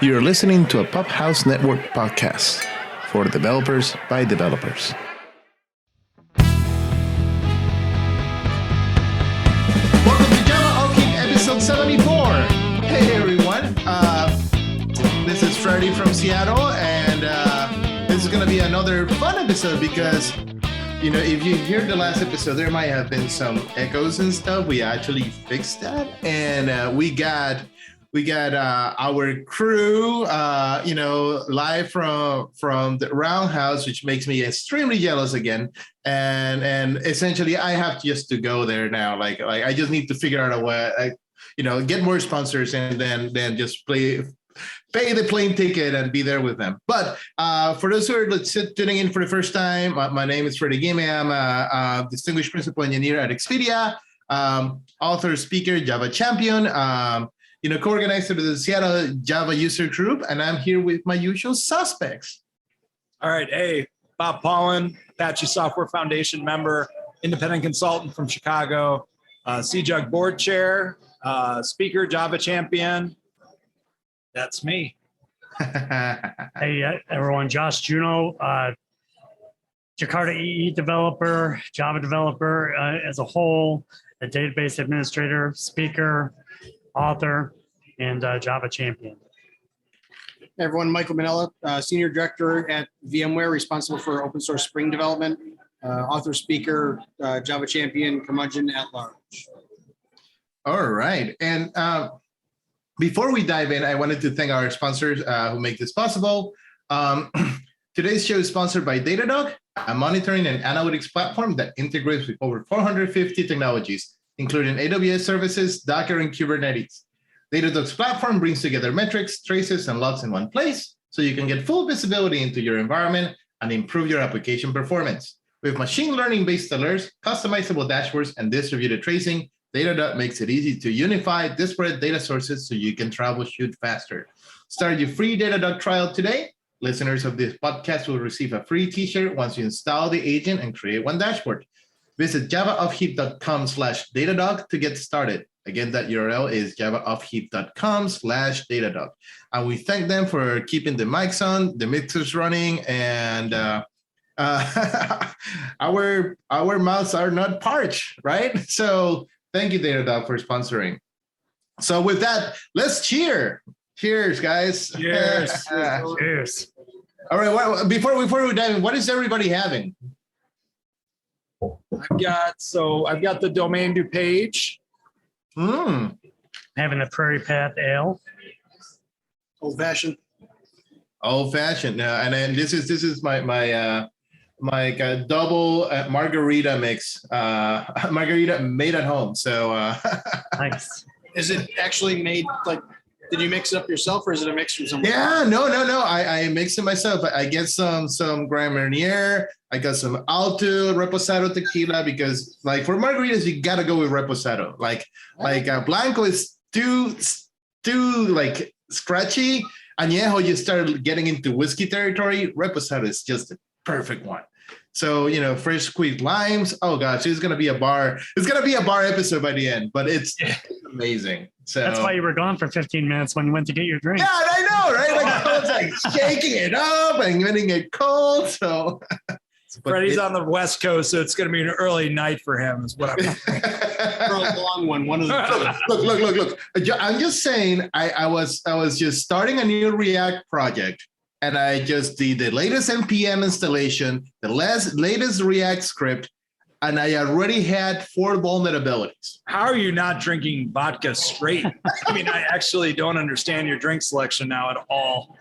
You're listening to a Pop House Network podcast for developers by developers. Welcome to JavaOne episode 74. Hey everyone, this is Freddie from Seattle, and this is going to be another fun episode because, you know, if you hear the last episode, there might have been some echoes and stuff. We actually fixed that, and we got our crew, live from the Roundhouse, which makes me extremely jealous again. And essentially, I have just to go there now. Like I just need to figure out a way, get more sponsors, and then just pay the plane ticket and be there with them. But for those who are tuning in for the first time, my name is Freddie Game. I'm a distinguished principal engineer at Expedia, author, speaker, Java champion, co-organizer of the Seattle Java user group, and I'm here with my usual suspects. All right. Hey, Bob Paulin, Apache Software Foundation member, independent consultant from Chicago, CJUG board chair, speaker, Java champion. That's me. Hey, everyone. Josh Juno, Jakarta EE developer, Java developer as a whole, a database administrator, speaker, author, and Java champion. Hey everyone, Michael Manella, Senior Director at VMware, responsible for open source Spring development, author, speaker, Java champion, curmudgeon at large. All right. And before we dive in, I wanted to thank our sponsors who make this possible. Today's show is sponsored by Datadog, a monitoring and analytics platform that integrates with over 450 technologies, including AWS services, Docker, and Kubernetes. Datadog's platform brings together metrics, traces, and logs in one place, so you can get full visibility into your environment and improve your application performance. With machine learning-based alerts, customizable dashboards, and distributed tracing, Datadog makes it easy to unify disparate data sources so you can troubleshoot faster. Start your free Datadog trial today. Listeners of this podcast will receive a free t-shirt once you install the agent and create one dashboard. Visit javaoffheap.com/Datadog to get started. Again, that URL is javaoffheap.com/Datadog. And we thank them for keeping the mics on, the mixers running, and our mouths are not parched, right? So thank you, Datadog, for sponsoring. So with that, let's cheer. Cheers, guys. Cheers. Cheers. All right, well, before we dive in, what is everybody having? I've got the domain du page. Having the Prairie Path Ale. Old fashioned. And then this is my double margarita mix, margarita made at home. So Nice. Is it actually made, did you mix it up yourself, or is it a mix from somewhere? Yeah, no. I mix it myself. I get some Grand Marnier. I got some Alto Reposado tequila because, for margaritas, you gotta go with Reposado. Blanco is too scratchy. Añejo, you start getting into whiskey territory. Reposado is just the perfect one. So, fresh squeezed limes. Oh gosh, it's gonna be a bar. It's gonna be a bar episode by the end, but it's amazing. So That's why you were gone for 15 minutes when you went to get your drink. Yeah, I know, right? I was shaking it up and getting it cold. So Freddie's on the West Coast, so it's going to be an early night for him, is what I'm For a long one of the Look. I'm just saying, I was just starting a new React project, and I just did the latest NPM installation, the latest React script, and I already had 4 vulnerabilities. How are you not drinking vodka straight? I mean, I actually don't understand your drink selection now at all.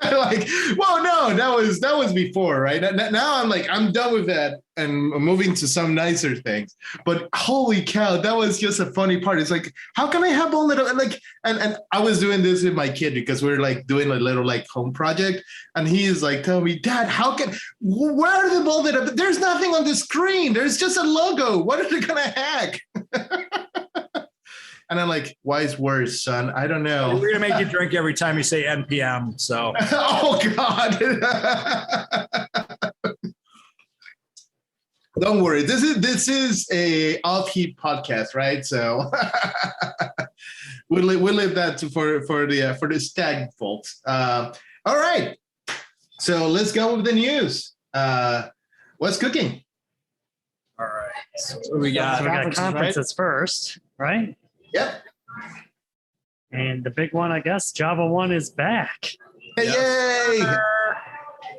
That was before, right? Now I'm done with that and moving to some nicer things. But holy cow, that was just a funny part. It's how can I have vulnerability? And I was doing this with my kid because we were doing a little home project, and he's telling me, Dad, where are the vulnerabilities? There's nothing on the screen. There's just a logo. What are they gonna hack? And I'm wise words, son. I don't know. We're going to make you drink every time you say NPM. So. Oh, God. Don't worry. This is a OffHeap podcast, right? So we'll leave that for the stag folks. All right, so let's go with the news. What's cooking? All right. So we got conferences first, right? Yep. And the big one, I guess, JavaOne is back. Yay!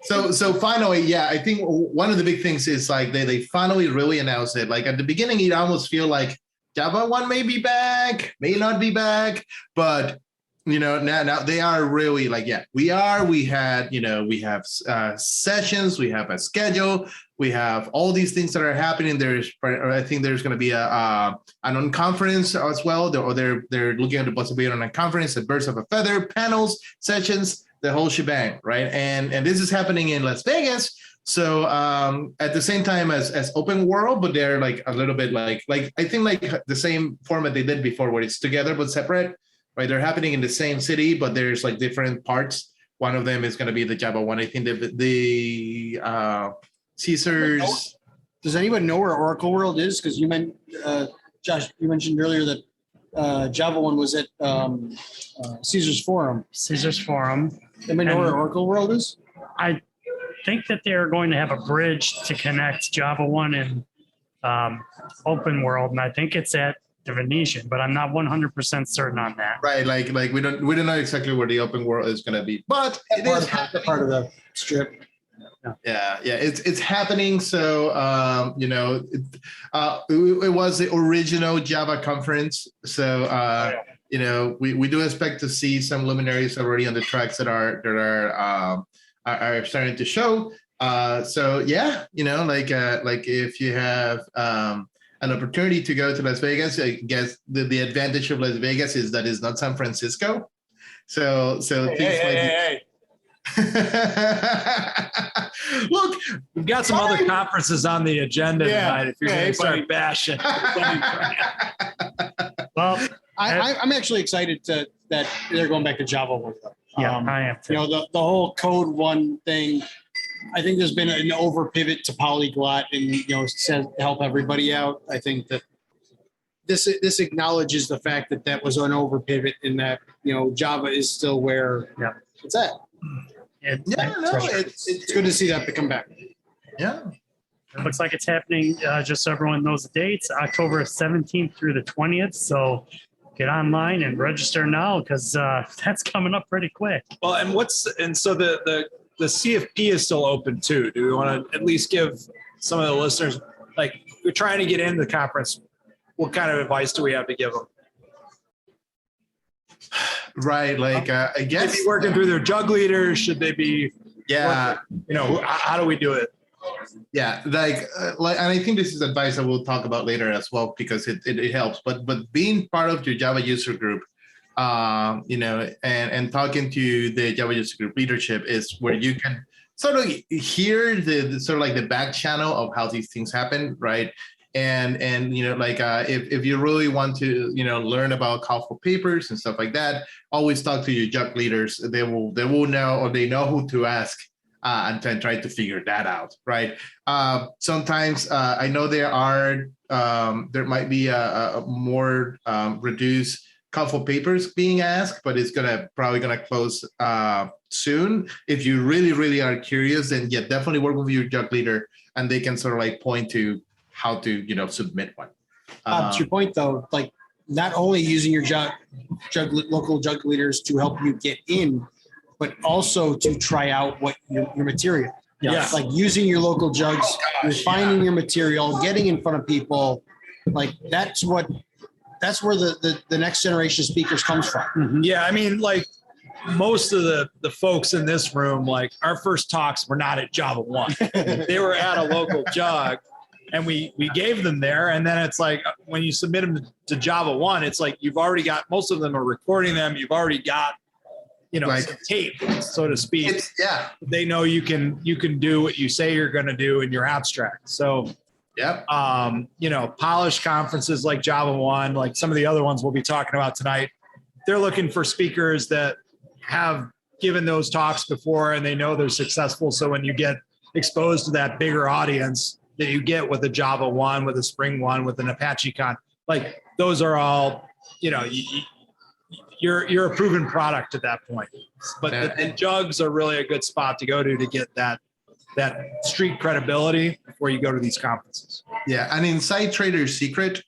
So finally, yeah, I think one of the big things is like they finally really announced it. Like at the beginning, it almost feel like JavaOne may be back, may not be back, but now they are really like, yeah, we have sessions, we have a schedule, we have all these things that are happening. I think there's going to be an on-conference as well. They're looking at the possibility on a conference, a birds of a feather, panels, sessions, the whole shebang, right? And this is happening in Las Vegas. So at the same time as Open World, but they're like a little bit like I think like the same format they did before, where it's together but separate. Right, they're happening in the same city, but there's like different parts. One of them is going to be the JavaOne. I think the Caesars. Does anyone know where Oracle World is? Because Josh, you mentioned earlier that JavaOne was at Caesars Forum. Caesars Forum. Anybody know where Oracle World is? I think that they're going to have a bridge to connect JavaOne and Open World, and I think it's at the Venetian, but I'm not 100% certain on that. Right, like we don't know exactly where the Open World is going to be, but it is part of the strip. Yeah, it's happening. So it was the original Java conference. So we do expect to see some luminaries already on the tracks that are starting to show. So yeah, like if you have an opportunity to go to Las Vegas, I guess the advantage of Las Vegas is that it's not San Francisco. So hey. Look, we've got some other conferences on the agenda tonight. If you're going to start bashing, well, I'm actually excited that they're going back to JavaOne. Yeah, I am too. The whole Code One thing. I think there's been an over pivot to polyglot and to help everybody out. I think that this acknowledges the fact that was an over pivot in that Java is still where it's at. It's good to see that to come back. Yeah. It looks like it's happening, just so everyone knows the dates, October 17th through the 20th. So get online and register now because that's coming up pretty quick. Well, and so the CFP is still open too. Do we want to at least give some of the listeners, like we're trying to get into the conference, what kind of advice do we have to give them? Right, like I guess should they be working through their jug leaders? Should they be? Yeah, how do we do it? Yeah, and I think this is advice that we'll talk about later as well because it helps. But being part of your Java user group, and talking to the Java user group leadership is where you can sort of hear the sort of like the back channel of how these things happen, right? And if you really want to learn about call for papers and stuff like that, always talk to your jug leaders. They will know, or they know who to ask and try to figure that out, right? Sometimes I know there might be a more reduced call for papers being asked, but it's probably gonna close soon. If you really are curious, then definitely work with your jug leader, and they can sort of like point to how to submit one. To your point though, like not only using your local jug leaders to help you get in, but also to try out what your material. Yeah. Like using your local jugs, refining your material, getting in front of people. Like that's where the next generation of speakers comes from. Mm-hmm. Yeah, I mean, like most of the folks in this room, like our first talks were not at JavaOne. They were at a local jug. And we gave them there, and then it's like when you submit them to JavaOne, it's like you've already got, most of them are recording them. You've already got, some tape, so to speak. They know you can do what you say you're going to do in your abstract. So, polished conferences like JavaOne, like some of the other ones we'll be talking about tonight, they're looking for speakers that have given those talks before and they know they're successful. So when you get exposed to that bigger audience that you get with a JavaOne, with a SpringOne, with an Apache Con, like those are all, you're a proven product at that point. But the jugs are really a good spot to go to get that street credibility before you go to these conferences. Yeah, an inside trader secret: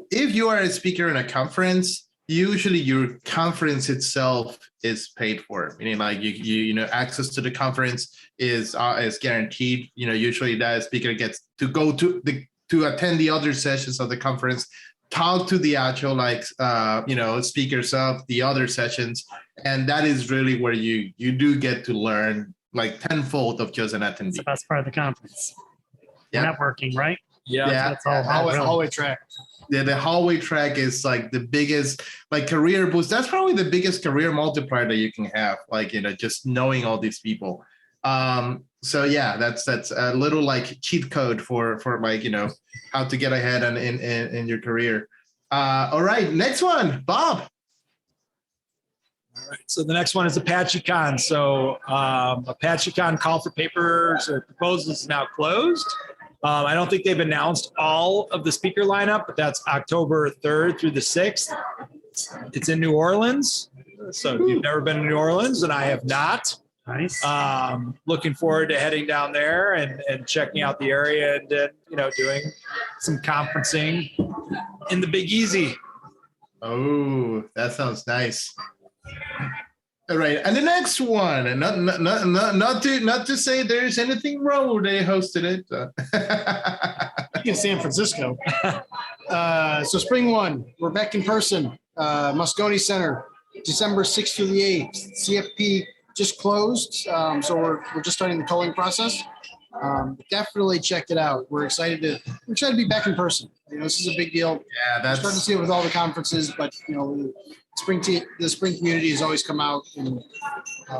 if you are a speaker in a conference, usually your conference itself is paid for. Meaning, like you know, access to the conference is guaranteed. You know, usually that speaker gets to go to attend the other sessions of the conference, talk to the actual speakers of the other sessions, and that is really where you do get to learn like tenfold of just an attendee. It's the best part of the conference. Yeah. Networking, right? Yeah. That's all. Hallway track. Yeah, the hallway track is like the biggest like career boost. That's probably the biggest career multiplier that you can have. Like, you know, just knowing all these people. So yeah, that's a little like cheat code for like, you know, how to get ahead in your career. All right, next one, Bob. All right, so the next one is Apache Con. So Apache Con call for papers or proposals is now closed. I don't think they've announced all of the speaker lineup, but that's October 3rd through the 6th. It's in New Orleans. So if you've never been to New Orleans, and I have not, Nice. looking forward to heading down there and checking out the area and you know, doing some conferencing in the Big Easy. Oh, that sounds nice. All right, and the next one, and not to say there's anything wrong with they hosted it. In San Francisco. So SpringOne, we're back in person. Moscone Center, December 6th through the 8th. CFP just closed, so we're just starting the culling process. Definitely check it out. We're excited to be back in person. You know, this is a big deal. Yeah, We're starting to see it with all the conferences, but you know, the spring community has always come out, and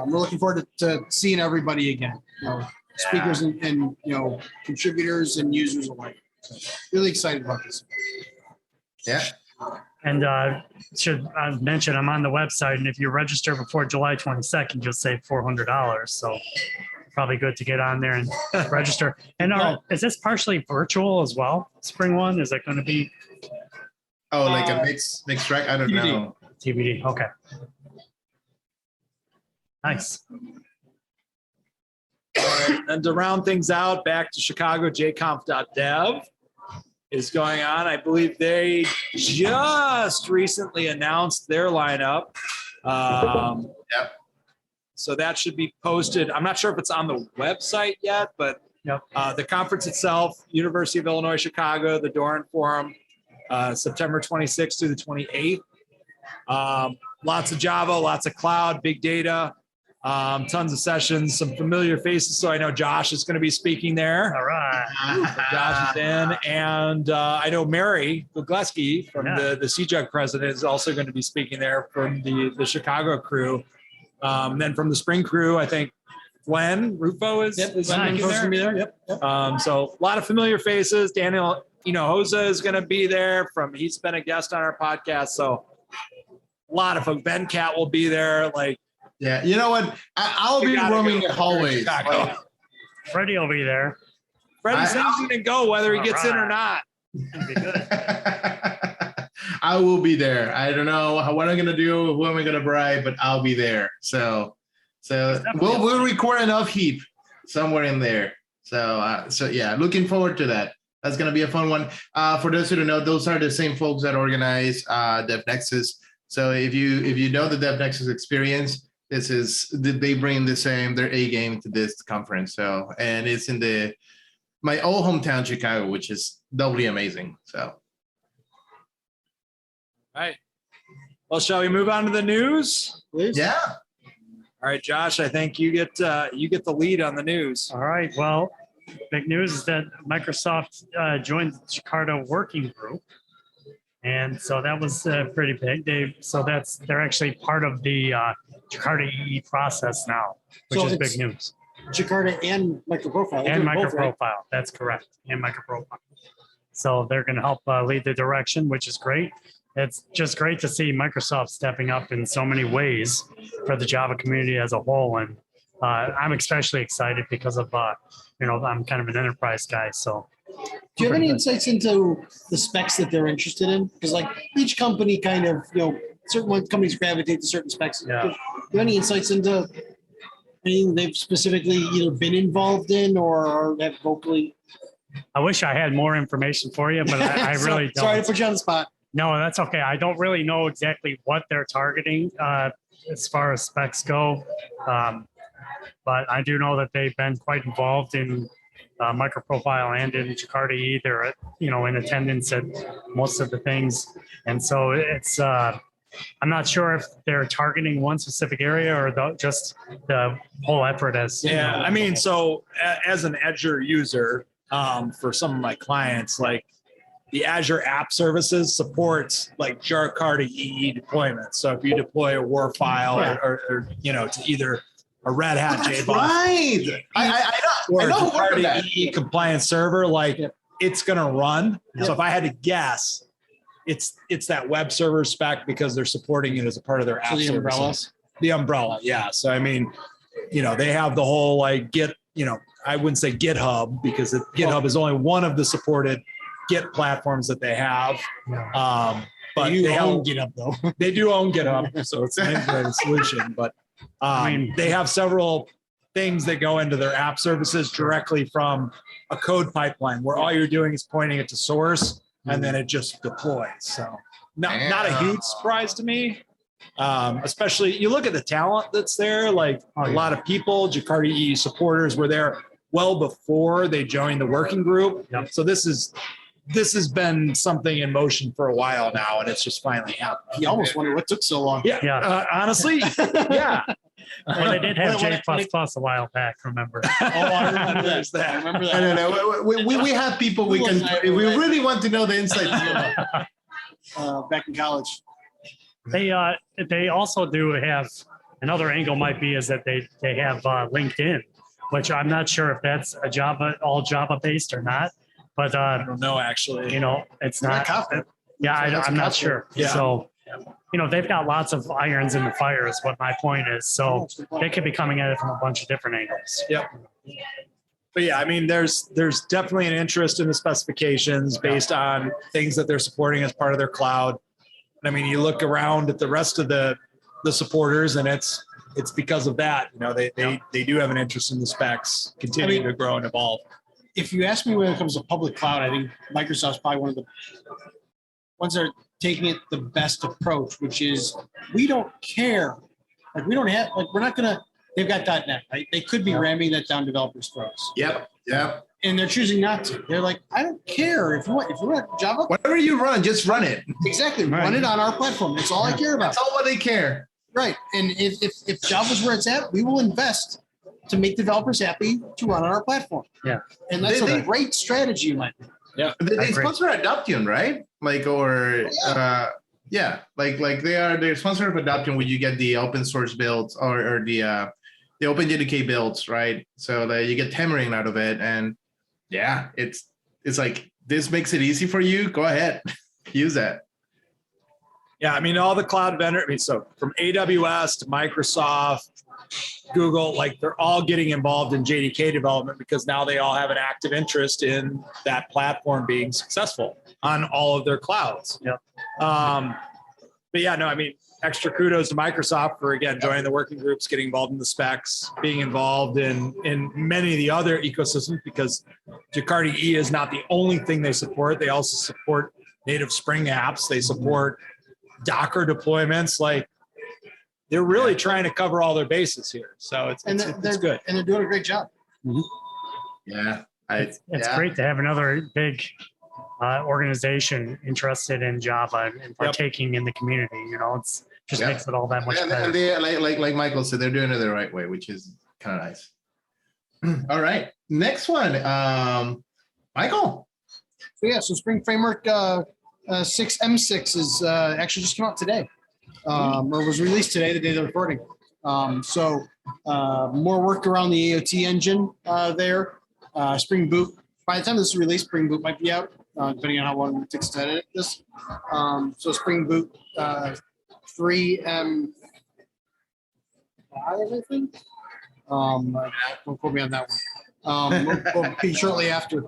we're looking forward to seeing everybody again. You know, speakers and you know, contributors and users alike. So really excited about this. Yeah. And should I mention, I'm on the website, and if you register before July 22nd, you'll save $400. So probably good to get on there and register. And is this partially virtual as well? SpringOne, is that going to be? Oh, like a mixed track? I don't know. TBD. Okay. Nice. All right, and to round things out, back to Chicago, jconf.dev is going on. I believe they just recently announced their lineup. Yep. So that should be posted. I'm not sure if it's on the website yet, but Yep. The conference itself, University of Illinois, Chicago, the Doran Forum, September 26th through the 28th. Lots of Java, lots of cloud, big data, tons of sessions, some familiar faces. So I know Josh is going to be speaking there. All right. Josh is in. And I know Mary Gugleski from the CJUG president is also going to be speaking there from the Chicago crew. Then from the Spring crew, I think Glenn Rufo is speaking there. Yep. So a lot of familiar faces. Daniel, Hosa is going to be there he's been a guest on our podcast. So a lot of folks. Ben Cat will be there. Yeah, you know what? I'll be roaming the hallways. Freddie will be there. Freddie says he's going to go whether he gets in or not. Be good. I will be there. I don't know what I'm going to do, who am I going to bribe, but I'll be there. So we'll record an OffHeap somewhere in there. So yeah, looking forward to that. That's going to be a fun one. For those who don't know, those are the same folks that organize DevNexus. So if you know the DevNexus experience, they bring their A game to this conference. So, and it's in my old hometown, Chicago, which is doubly amazing. So. All right. Well, shall we move on to the news? Please. Yeah. All right, Josh, I think you get the lead on the news. All right. Well, big news is that Microsoft joined the Jakarta working group. And so that was pretty big. They're actually part of the Jakarta EE process now, which is big news. Jakarta and MicroProfile. And MicroProfile, right? That's correct. And MicroProfile. So they're going to help lead the direction, which is great. It's just great to see Microsoft stepping up in so many ways for the Java community as a whole. And I'm especially excited because of, I'm kind of an enterprise guy. So do you have any insights into the specs that they're interested in? Because each company kind of, certain ones companies gravitate to certain specs. Yeah. Do you have any insights into anything they've specifically either been involved in or have vocally? I wish I had more information for you, but I really don't. Sorry to put you on the spot. No, that's okay. I don't really know exactly what they're targeting as far as specs go. But I do know that they've been quite involved in microprofile and in Jakarta E. They're, in attendance at most of the things. And so it's, I'm not sure if they're targeting one specific area or just the whole effort as. Yeah, I mean, so as an Azure user, for some of my clients, like the Azure App Services supports like Jakarta EE deployments. So if you deploy a WAR file or to either a Red Hat JBoss, Right. I know who worked on that. EE compliance server, like it's going to run. So if I had to guess, it's that web server spec because they're supporting it as a part of their app the services. umbrella? The umbrella, yeah. So I mean, they have the whole like Git, I wouldn't say GitHub because GitHub is only one of the supported Git platforms that they have. But they own GitHub though. They do own GitHub, so it's an integrated solution. But they have several things that go into their app services directly from a code pipeline where all you're doing is pointing it to source and then it just deploys. So not a huge surprise to me. Especially you look at the talent that's there, like a lot of people, Jakarta EE supporters were there well before they joined the working group. Yep. So this has been something in motion for a while now, and it's just finally happened. You almost wonder what took so long. Yeah. Honestly, yeah. Well, they did have J++ a while back, remember? I remember that. I remember that. No. We have people we can, if we really want to know the insights. Back in college. They also do have another angle might be is that they have LinkedIn, which I'm not sure if that's all Java based or not, but I don't know actually. it's not. Yeah, I'm not sure. Yeah. So, they've got lots of irons in the fire is what my point is. So they could be coming at it from a bunch of different angles. Yep. But yeah, I mean, there's definitely an interest in the specifications based on things that they're supporting as part of their cloud. I mean, you look around at the rest of the supporters, and it's because of that. They do have an interest in the specs continuing to grow and evolve. If you ask me when it comes to public cloud, I think Microsoft's probably one of the ones that are taking it the best approach, which is we don't care. Like we're not gonna. They've got .NET, right? They could be ramming that down developers' throats. Yep. And they're choosing not to. They're like, I don't care if you want Java. Whatever you run, just run it. Exactly. Run it on our platform. That's all I care about. That's all what they care. Right. And if Java's where it's at, we will invest to make developers happy to run on our platform. Yeah. And that's a great strategy, in my opinion. Yeah. They sponsor Adoption, right? Like, or they're sponsor of Adoption where you get the open source builds or the OpenJDK builds, right? So that you get Tamarind out of it, and yeah, it's like this makes it easy for you. Go ahead, use that. Yeah, I mean, all the cloud vendors, so from AWS to Microsoft, Google, like they're all getting involved in JDK development because now they all have an active interest in that platform being successful on all of their clouds. Yep. But yeah, no, I mean, extra kudos to Microsoft for, again, joining the working groups, getting involved in the specs, being involved in many of the other ecosystems, because Jakarta E is not the only thing they support. They also support native Spring apps. They support Docker deployments. Like, they're really trying to cover all their bases here. So it's good. And they're doing a great job. Mm-hmm. Yeah. It's great to have another big organization interested in Java and partaking in the community. It's just makes it all that much better. And they, like Michael said, they're doing it the right way, which is kind of nice. All right. Next one. Michael. So Spring Framework 6M6 is actually just came out today. Or was released today, the day of the recording. So more work around the AOT engine there. Spring Boot. By the time this is released, Spring Boot might be out, depending on how long it takes to edit this. So Spring Boot 3M5, I think. Don't quote me on that one. We'll be shortly after.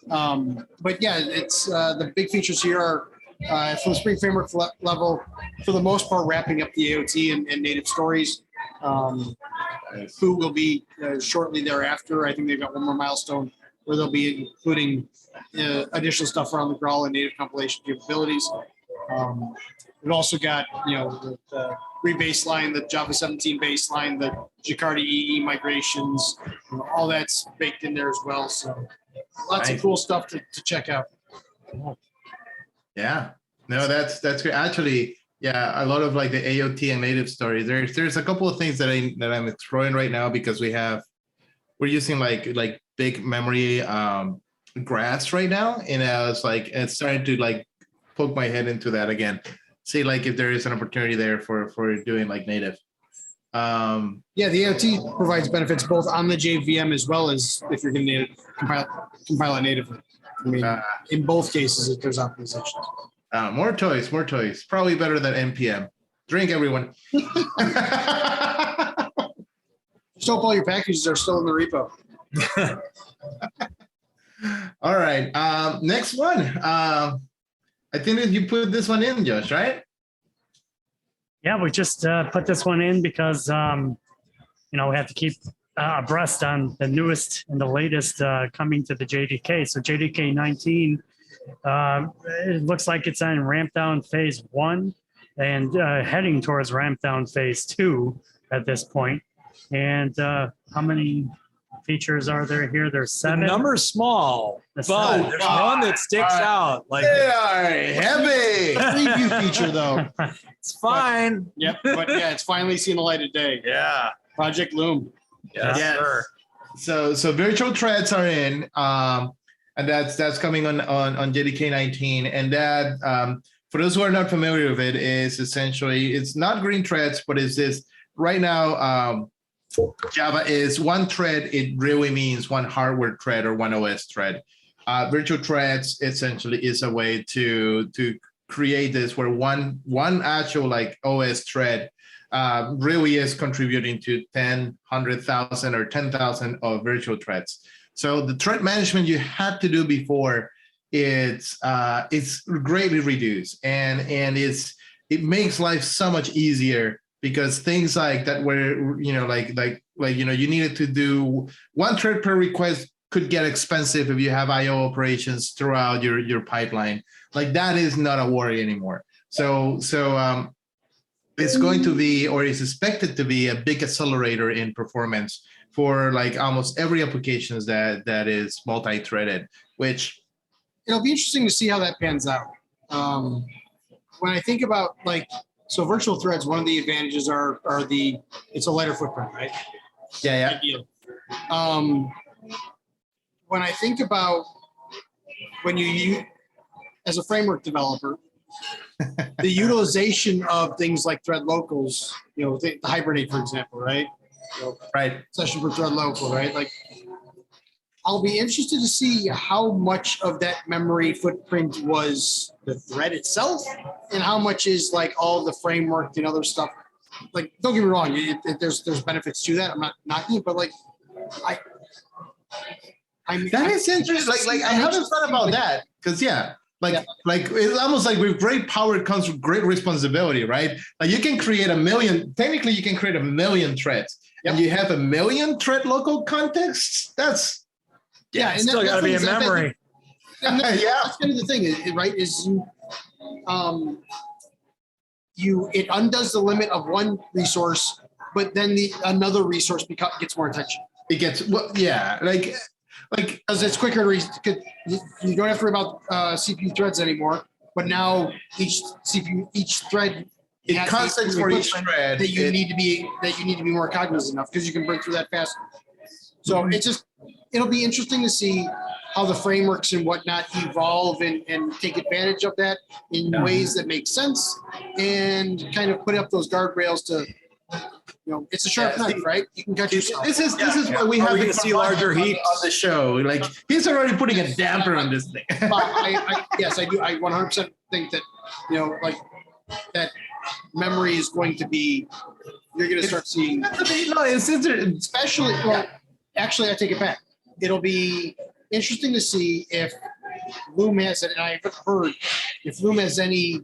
But yeah, it's the big features here are For the Spring Framework level, for the most part, wrapping up the AOT and native stories. Foo will be shortly thereafter. I think they've got one more milestone where they'll be including additional stuff around the Graal and native compilation capabilities. We've also got, the re-baseline, the Java 17 baseline, the Jakarta EE migrations, all that's baked in there as well. So lots of cool stuff to check out. Yeah, no, that's great. Actually, yeah, a lot of like the AOT and native stories. There's a couple of things that I'm exploring right now because we're using like big memory graphs right now, and it's starting to like poke my head into that again. See like if there is an opportunity there for doing like native. Yeah, the AOT provides benefits both on the JVM as well as if you're going to compile it natively. I mean, in both cases, if there's optimizations. More toys. Probably better than NPM. Drink, everyone. Just hope all your packages are still in the repo. All right. Next one. I think that you put this one in, Josh, right? Yeah, we just put this one in because, we have to keep abreast on the newest and the latest coming to the JDK. So JDK 19, it looks like it's on ramp down phase 1 and heading towards ramp down phase 2 at this point. And how many features are there here? There's 7. The number's small, but there's one that sticks out. Like they are heavy. Preview feature though. It's fine. Yep, but yeah, it's finally seen the light of day. Yeah. Project Loom. Yes, sir. So virtual threads are in, and that's coming on JDK 19, and that for those who are not familiar with it is essentially it's not green threads, but it's this right now. Java is one thread. It really means one hardware thread or one OS thread. Virtual threads essentially is a way to create this where one actual like OS thread really is contributing to 10, 100,000 or 10,000 of virtual threads. So the thread management you had to do before, it's greatly reduced, and it makes life so much easier because things like that where you needed to do one thread per request could get expensive if you have IO operations throughout your pipeline. Like that is not a worry anymore. So it's going to be, or is expected to be, a big accelerator in performance for like almost every applications that is multi-threaded, which it'll be interesting to see how that pans out. When I think about so virtual threads, one of the advantages are it's a lighter footprint, right? Yeah. When I think about when you use, as a framework developer, the utilization of things like thread locals, the Hibernate, for example, right? Right. Session for thread local, right? Like, I'll be interested to see how much of that memory footprint was the thread itself and how much is like all the framework and other stuff. Like, don't get me wrong, there's benefits to that. I'm not knocking it, but like, that is interesting. Like I haven't thought about that because like it's almost like with great power comes with great responsibility, right? Like you can create 1 million. Technically, you can create 1 million threads, and you have 1 million thread local contexts. That's and still got to be in memory. That's kind of the thing, right? Is it undoes the limit of one resource, but then another resource gets more attention. It gets like because it's quicker to you don't have to worry about CPU threads anymore, but now each thread context for each thread that you need to be more cognizant of because you can break through that faster. So it'll be interesting to see how the frameworks and whatnot evolve and take advantage of that in ways that make sense and kind of put up those guardrails to. It's a sharp knife, right? You can cut yourself. This is why we have to see larger heaps on the show. Like he's already putting a damper on this thing. Yes, I do. I 100% think that that memory is going to be. You're going to start seeing. Especially. Well, actually, I take it back. It'll be interesting to see if Loom has it, and I haven't heard if Loom has any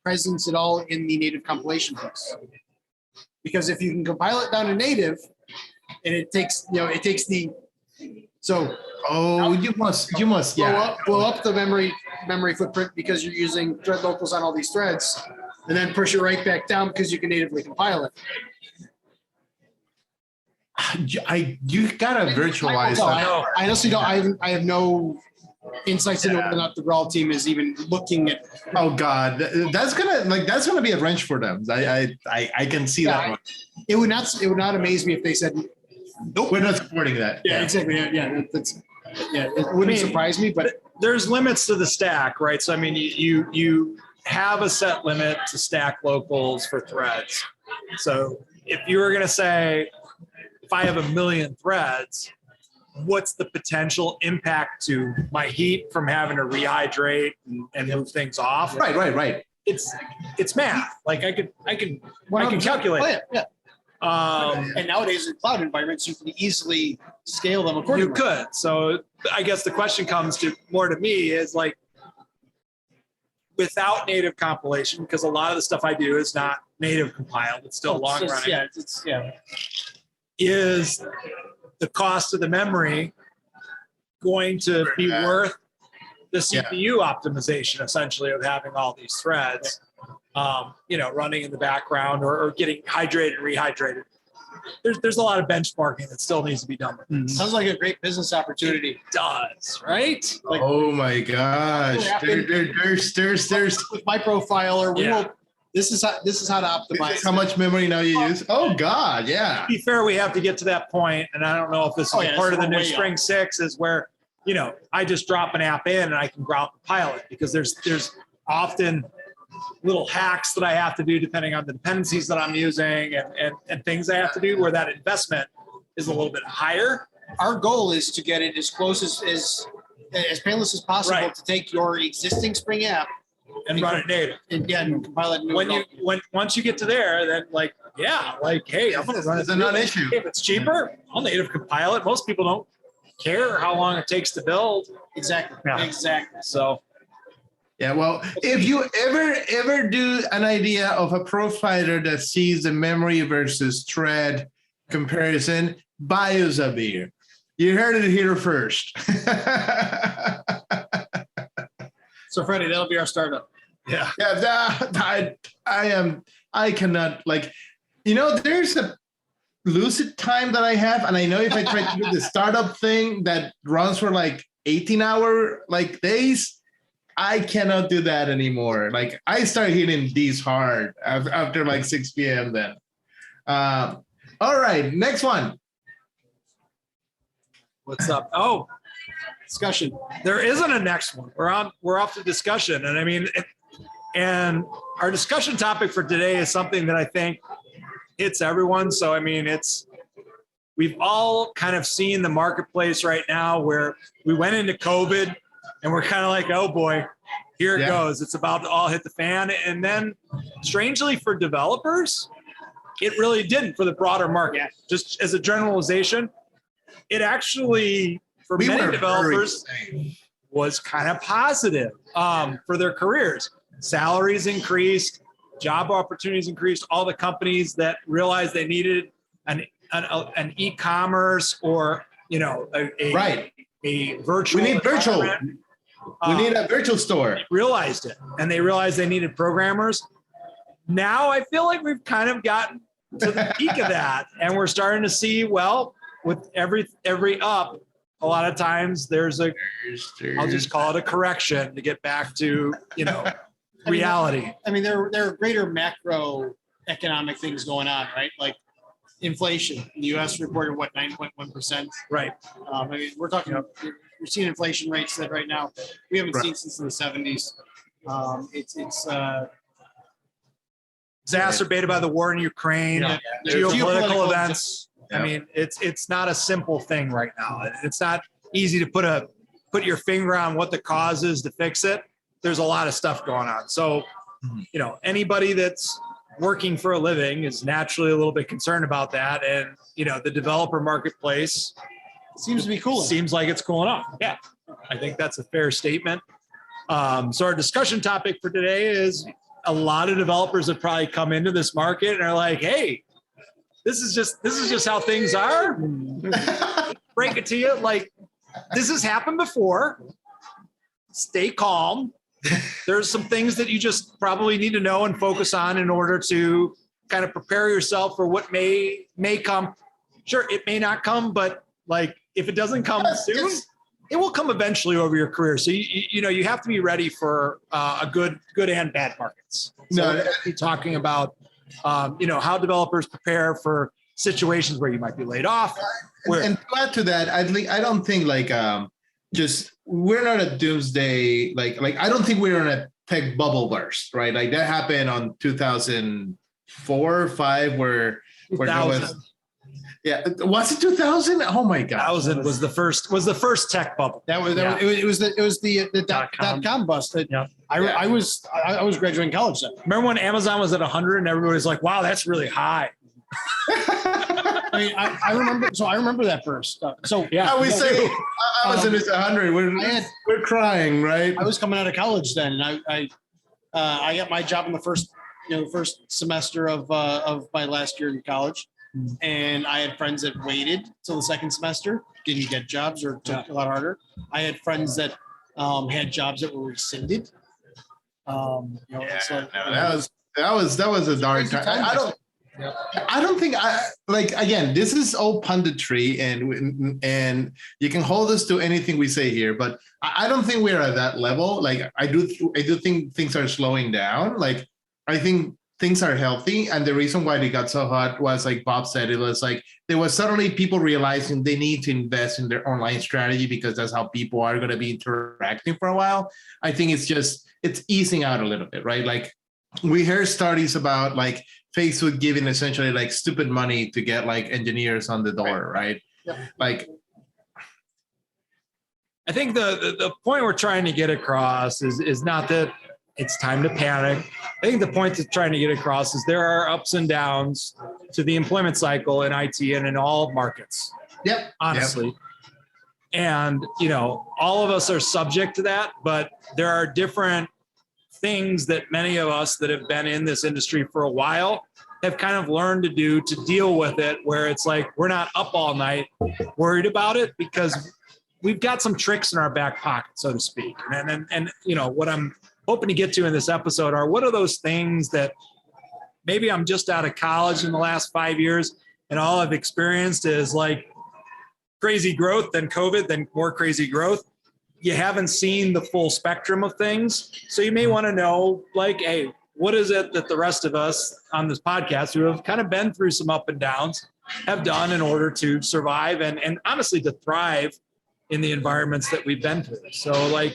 presence at all in the native compilation books. Because if you can compile it down to native, and it takes the so you must blow up the memory footprint because you're using thread locals on all these threads, and then push it right back down because you can natively compile it. You gotta virtualize that. I honestly don't. I have no insights into whether or not the Raw team is even looking at. Oh God, that's gonna be a wrench for them. I can see that one. It would not amaze me if they said, nope, we're not supporting that. Yeah, exactly. It wouldn't surprise me, but there's limits to the stack, right? So I mean, you have a set limit to stack locals for threads. So if you were gonna say, if I have 1 million threads, what's the potential impact to my heat from having to rehydrate and move things off? Right. It's math. Like I can calculate it. Yeah. And nowadays in cloud environments, you can easily scale them accordingly. You could. So I guess the question comes to me is like, without native compilation, because a lot of the stuff I do is not native compiled. It's still long running. Is the cost of the memory going to be worth the CPU optimization, essentially, of having all these threads, running in the background or getting hydrated and rehydrated? There's a lot of benchmarking that still needs to be done. Mm-hmm. Sounds like a great business opportunity. It does, right? Like, oh my gosh, there's with my profiler. This is how to optimize. How much memory now you use? Oh God, yeah. To be fair, we have to get to that point, and I don't know if this is part of the new Spring 6 is where, I just drop an app in and I can go out and compile it, because there's often little hacks that I have to do depending on the dependencies that I'm using and things I have to do where that investment is a little bit higher. Our goal is to get it as close as painless as possible to take your existing Spring app and run it native. And compile it. Once you get to there, then hey, I'm going to run it. It's a non-issue. If it's cheaper, I'll native compile it. Most people don't care how long it takes to build. Exactly. Yeah. Exactly. So. Yeah, well, if you ever do an idea of a profiler that sees the memory versus thread comparison, buy us a beer. You heard it here first. So Freddie, that'll be our startup. Yeah. I cannot, there's a lucid time that I have, and I know if I try to do the startup thing that runs for 18-hour days, I cannot do that anymore. I start hitting these hard after 6 p.m. then. All right, next one. What's up? Oh, discussion. There isn't a next one. We're off to discussion. And I mean, and our discussion topic for today is something that I think hits everyone. So, I mean, we've all kind of seen the marketplace right now where we went into COVID and we're kind of like, oh boy, here it goes. It's about to all hit the fan. And then strangely for developers, it really didn't for the broader market. Yeah. Just as a generalization, it actually, for many developers, was kind of positive for their careers. Salaries increased, job opportunities increased. All the companies that realized they needed an e-commerce or a virtual. We need virtual. We need a virtual store. Realized it, and they realized they needed programmers. Now I feel like we've kind of gotten to the peak of that, and we're starting to see, with every up, a lot of times there's I'll just call it a correction to get back to reality. I mean, there are greater macroeconomic things going on, right? Like inflation in the U.S. reported 9.1%. Right. I mean, we're talking. We're seeing inflation rates that right now we haven't seen since the 70s. It's exacerbated by the war in Ukraine, geopolitical events. Yeah. I mean, it's not a simple thing right now. It's not easy to put your finger on what the cause is to fix it. There's a lot of stuff going on. So, anybody that's working for a living is naturally a little bit concerned about that. And, the developer marketplace Seems to be cool. Seems like it's cooling off. Yeah, I think that's a fair statement. So our discussion topic for today is a lot of developers have probably come into this market and are like, hey, this is just how things are. Break it to you. Like, this has happened before. Stay calm. There's some things that you just probably need to know and focus on in order to kind of prepare yourself for what may come. Sure, it may not come, but like if it doesn't come soon, it will come eventually over your career. So you have to be ready for a good and bad markets. So we're gonna be talking about how developers prepare for situations where you might be laid off. And to add to that, I don't think like we're not a doomsday like I don't think we're in a tech bubble burst, right? Like that happened on 2004 or 5 where there was. Yeah, was it 2000? Oh my God, 2000 was the first tech bubble. It was the dot-com bust. I was graduating college then. Remember when Amazon was at 100 and everybody was like, "Wow, that's really high." I mean, I remember. So I remember that burst. So yeah, we say Amazon is 100. We're crying, right? I was coming out of college then, and I got my job in the first semester of my last year in college. And I had friends that waited till the second semester, didn't get jobs or took a lot harder. I had friends that had jobs that were rescinded. That was a dark time. I don't think again, this is all punditry and you can hold us to anything we say here, but I don't think we're at that level. Like I do think things are slowing down. Like I think things are healthy. And the reason why they got so hot was, like Bob said, it was like there was suddenly people realizing they need to invest in their online strategy because that's how people are going to be interacting for a while. I think it's easing out a little bit, right? Like we hear studies about like Facebook giving essentially like stupid money to get like engineers on the door, right? Yep. Like, I think the point we're trying to get across is not that it's time to panic. I think the point that's trying to get across is there are ups and downs to the employment cycle in IT and in all markets. Yep. Honestly. Yep. And, all of us are subject to that, but there are different things that many of us that have been in this industry for a while have kind of learned to do to deal with it, where it's like, we're not up all night worried about it because we've got some tricks in our back pocket, so to speak. And what I'm hoping to get to in this episode are what are those things that maybe I'm just out of college in the last 5 years and all I've experienced is like crazy growth, then COVID, then more crazy growth. You haven't seen the full spectrum of things. So you may want to know like, hey, what is it that the rest of us on this podcast who have kind of been through some up and downs have done in order to survive and honestly to thrive in the environments that we've been through. So I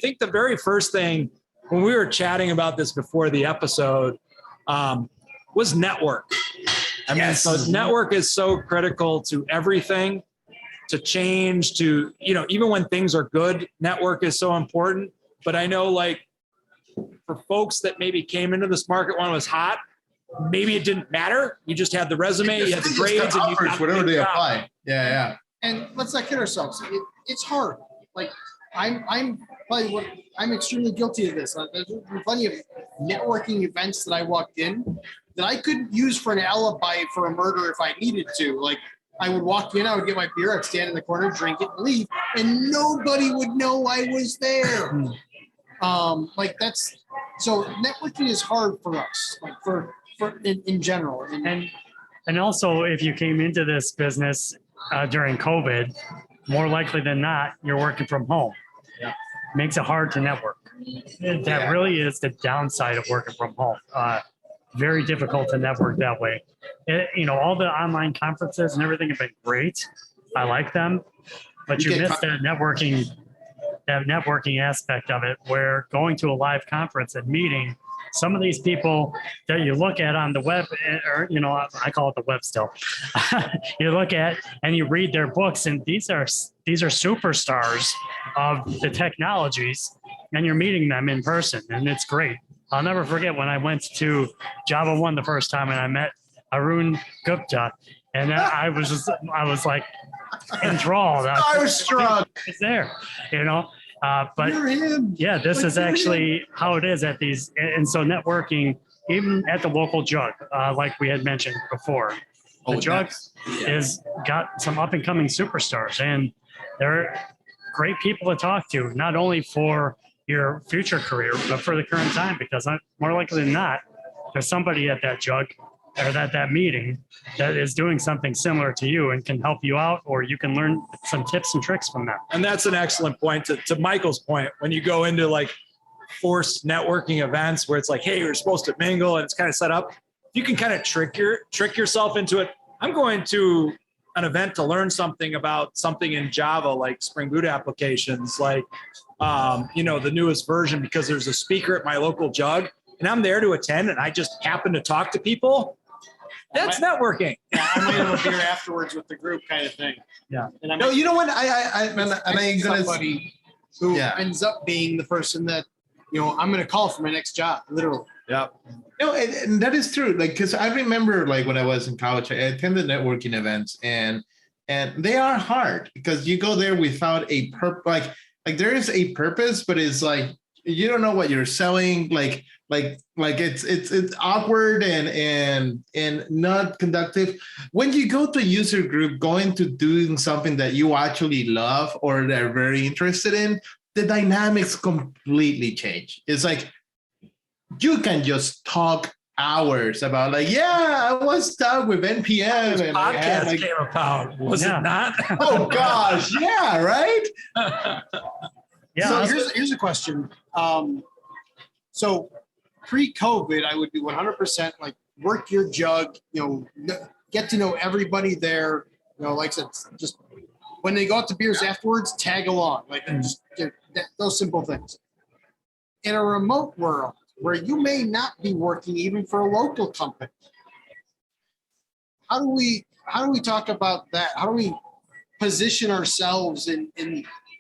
think the very first thing when we were chatting about this before the episode, was network. So network is so critical to everything, to change, to, even when things are good, network is so important. But I know for folks that maybe came into this market when it was hot, maybe it didn't matter. You just had the resume, you had the grades, and you got whatever they apply. Yeah. And let's not kid ourselves. It's hard. Like I'm extremely guilty of this. There's plenty of networking events that I walked in that I could use for an alibi for a murder if I needed to. Like I would walk in, I would get my beer, I'd stand in the corner, drink it, and leave, and nobody would know I was there. So networking is hard for us, like for in general. And also, if you came into this business during COVID, more likely than not, you're working from home. Yeah. Makes it hard to network. That really is the downside of working from home. Very difficult to network that way. All the online conferences and everything have been great. I like them, but you miss that networking aspect of it, where going to a live conference and meeting some of these people that you look at on the web, or, I call it the web still, you look at and you read their books, and these are superstars of the technologies, and you're meeting them in person, and it's great. I'll never forget when I went to JavaOne the first time and I met Arun Gupta. And I was like enthralled. I was struck. It's there, you know. But You're him. yeah, this is actually how it is at these. And so networking, even at the local jug, like we had mentioned before, the jug is got some up and coming superstars, and they're great people to talk to, not only for your future career, but for the current time, because more likely than not, there's somebody at that jug or that meeting that is doing something similar to you and can help you out, or you can learn some tips and tricks from them. And that's an excellent point to Michael's point. When you go into like forced networking events where it's like, hey, you're supposed to mingle and it's kind of set up, you can kind of trick yourself into it. I'm going to an event to learn something about something in Java, like Spring Boot applications, like, the newest version, because there's a speaker at my local jug and I'm there to attend and I just happen to talk to people. That's networking. Yeah, I might have a beer afterwards with the group, kind of thing. Yeah. And No, you know what? I'm gonna somebody who ends up being the person that I'm gonna call for my next job, literally. Yeah. No, and that is true. Like, because I remember, like, when I was in college, I attended networking events, and they are hard because you go there without a purpose. Like there is a purpose, but it's like you don't know what you're selling. Like it's awkward and not conductive. When you go to a user group, going to doing something that you actually love or they're very interested in, the dynamics completely change. It's like you can just talk hours about like, I was stuck with NPM and podcast came about, was it not? Oh gosh, yeah, right. Yeah. So here's a question. So pre-COVID, I would be 100% like work your jug, get to know everybody there. Like I said, just when they go out to beers afterwards, tag along, like just those simple things. In a remote world where you may not be working even for a local company, how do we talk about that? How do we position ourselves in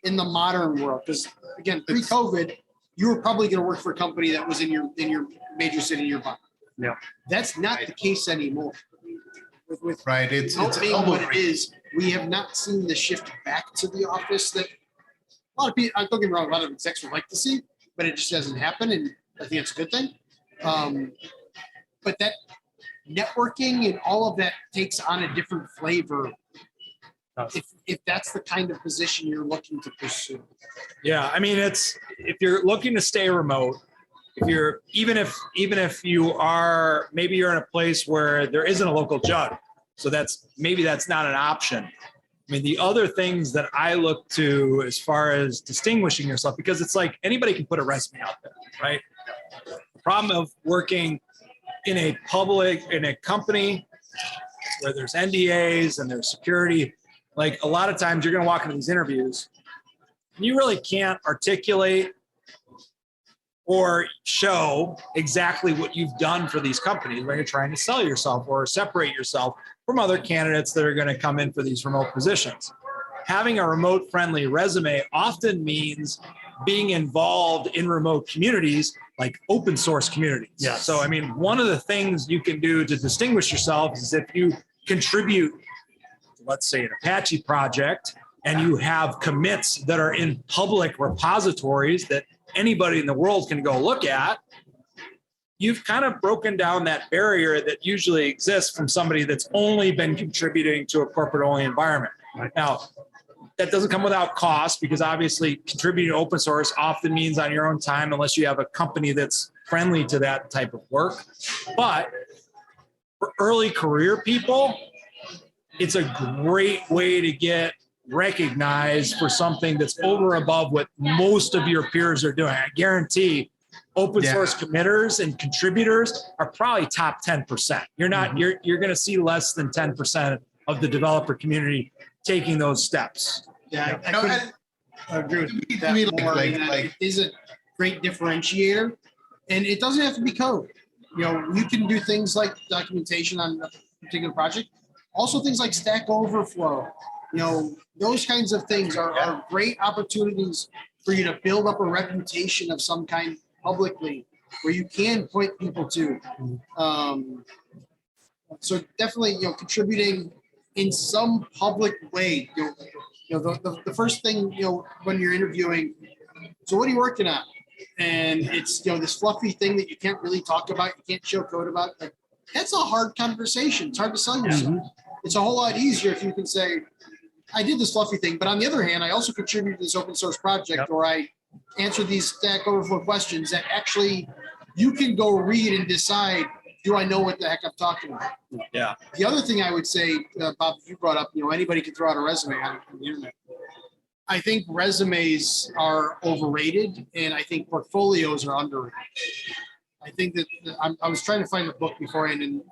the modern world? Because again, pre-COVID, you were probably going to work for a company that was in your major city nearby. Yeah, that's not the case anymore. With right, it's being what it is. We have not seen the shift back to the office that a lot of people. Don't get me wrong, a lot of execs would like to see, but it just hasn't happened, and I think it's a good thing. But that networking and all of that takes on a different flavor. If that's the kind of position you're looking to pursue. Yeah, I mean, it's if you're looking to stay remote, even if you are, maybe you're in a place where there isn't a local jug, so that's not an option. I mean, the other things that I look to as far as distinguishing yourself, because it's like anybody can put a resume out there, right? The problem of working in a company where there's NDAs and there's security, like a lot of times you're going to walk into these interviews and you really can't articulate or show exactly what you've done for these companies when you're trying to sell yourself or separate yourself from other candidates that are going to come in for these remote positions. Having a remote friendly resume often means being involved in remote communities like open source communities. Yeah. So, I mean, one of the things you can do to distinguish yourself is if you contribute, let's say, an Apache project, and you have commits that are in public repositories that anybody in the world can go look at, you've kind of broken down that barrier that usually exists from somebody that's only been contributing to a corporate-only environment. Right. Now, that doesn't come without cost, because obviously contributing to open source often means on your own time, unless you have a company that's friendly to that type of work. But for early career people, it's a great way to get recognized for something that's over and above what most of your peers are doing. I guarantee open source committers and contributors are probably top 10%. You're not, you're going to see less than 10% of the developer community taking those steps. Yeah, I couldn't agree with that more. It is a great differentiator, and it doesn't have to be code. You can do things like documentation on a particular project. Also, things like Stack Overflow. Those kinds of things are great opportunities for you to build up a reputation of some kind publicly, where you can point people to. So definitely, contributing in some public way. The first thing, when you're interviewing, so what are you working on? And it's, this fluffy thing that you can't really talk about, you can't show code about. Like, that's a hard conversation. It's hard to sell yourself. It's a whole lot easier if you can say, I did this fluffy thing, but on the other hand, I also contributed to this open source project, or I answered these Stack Overflow questions that actually you can go read and decide, do I know what the heck I'm talking about? Yeah. The other thing I would say, Bob, you brought up, anybody can throw out a resume on the internet. I think resumes are overrated, and I think portfolios are underrated. I think that I was trying to find the book beforehand, and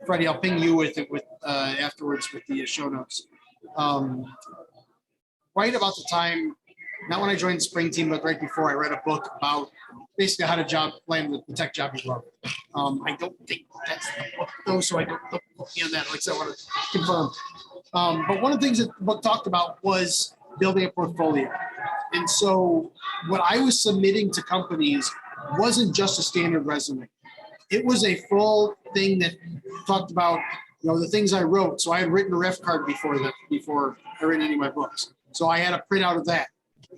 Freddie, I'll ping you with it afterwards with the show notes. Right about the time, not when I joined the Spring team, but right before, I read a book about basically how to land the tech job you love. I don't think that's the book though, so don't put me on that. Like I said, I want to confirm. But one of the things that the book talked about was building a portfolio. And so what I was submitting to companies wasn't just a standard resume. It was a full thing that talked about, the things I wrote. So I had written a ref card before I written any of my books. So I had a printout of that.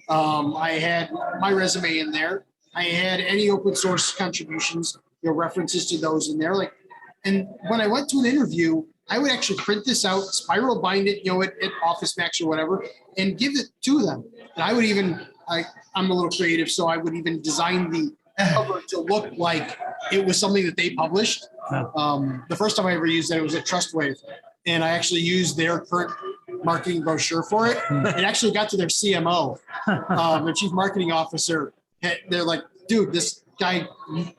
I had my resume in there. I had any open source contributions, references to those in there. And when I went to an interview, I would actually print this out, spiral bind it, at Office Max or whatever, and give it to them. And I would even, I'm a little creative, so I would even design the cover to look like it was something that they published. The first time I ever used that, it was at TrustWave, and I actually used their current marketing brochure for it. It actually got to their CMO, their chief marketing officer. They're like, dude, this guy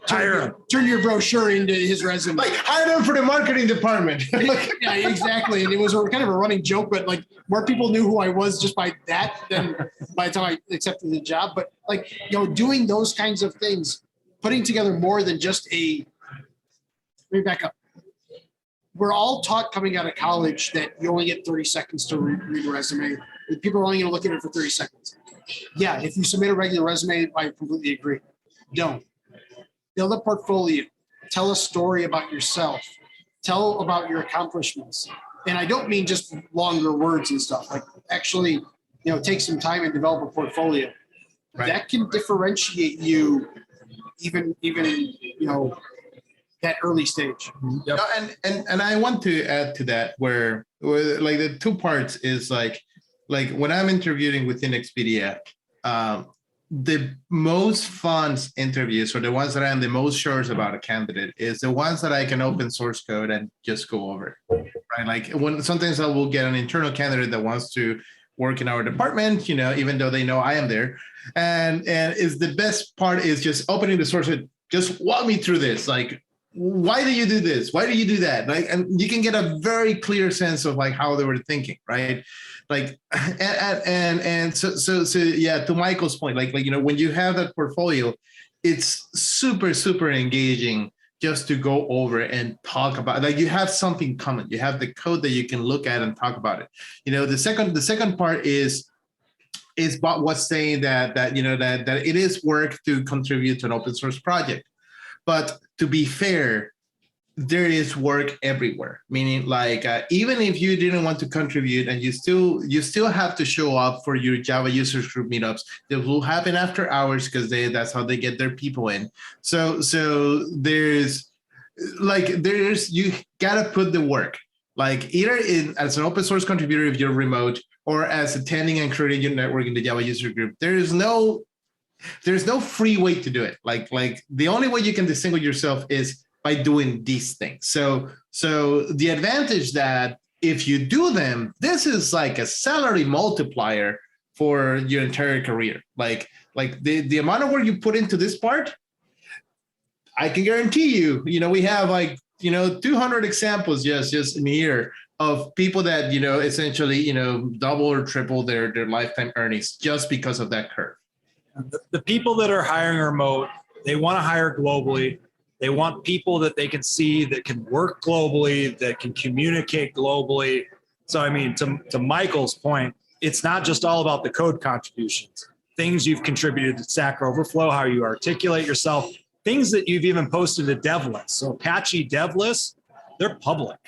turn your brochure into his resume. Like, hire them for the marketing department. Yeah, exactly. And it was kind of a running joke, but more people knew who I was just by that than by the time I accepted the job. But doing those kinds of things, putting together more than just let me back up. We're all taught coming out of college that you only get 30 seconds to read a resume. People are only going to look at it for 30 seconds. Yeah, if you submit a regular resume, I completely agree. Don't. Build a portfolio. Tell a story about yourself. Tell about your accomplishments. And I don't mean just longer words and stuff. Actually, take some time and develop a portfolio. Right. That can differentiate you even that early stage. Yep. And I want to add to that where the two parts is like when I'm interviewing within Expedia, the most fun interviews, or the ones that I'm the most sure about a candidate, is the ones that I can open source code and just go over, right? When sometimes I will get an internal candidate that wants to work in our department, even though they know I am there, and is the best part is just opening the source code. Just walk me through this, why do you do this? Why do you do that? And you can get a very clear sense of how they were thinking, right? So yeah, to Michael's point, when you have that portfolio, it's super, super engaging just to go over and talk about, you have something common. You have the code that you can look at and talk about it. The second part is Bob was saying that it is work to contribute to an open source project. But to be fair, there is work everywhere. Meaning, even if you didn't want to contribute, and you still have to show up for your Java users group meetups. That will happen after hours because that's how they get their people in. So there's you gotta put the work. Either as an open source contributor if you're remote, or as attending and creating your network in the Java user group. There's no free way to do it. The only way you can distinguish yourself is by doing these things. So the advantage that if you do them, this is like a salary multiplier for your entire career. The amount of work you put into this part, I can guarantee you, we have 200 examples just in here of people that, essentially, double or triple their lifetime earnings just because of that curve. The people that are hiring remote, they want to hire globally. They want people that they can see that can work globally, that can communicate globally. So, to Michael's point, it's not just all about the code contributions, things you've contributed to Stack Overflow, how you articulate yourself, things that you've even posted to dev lists. So Apache dev lists, they're public.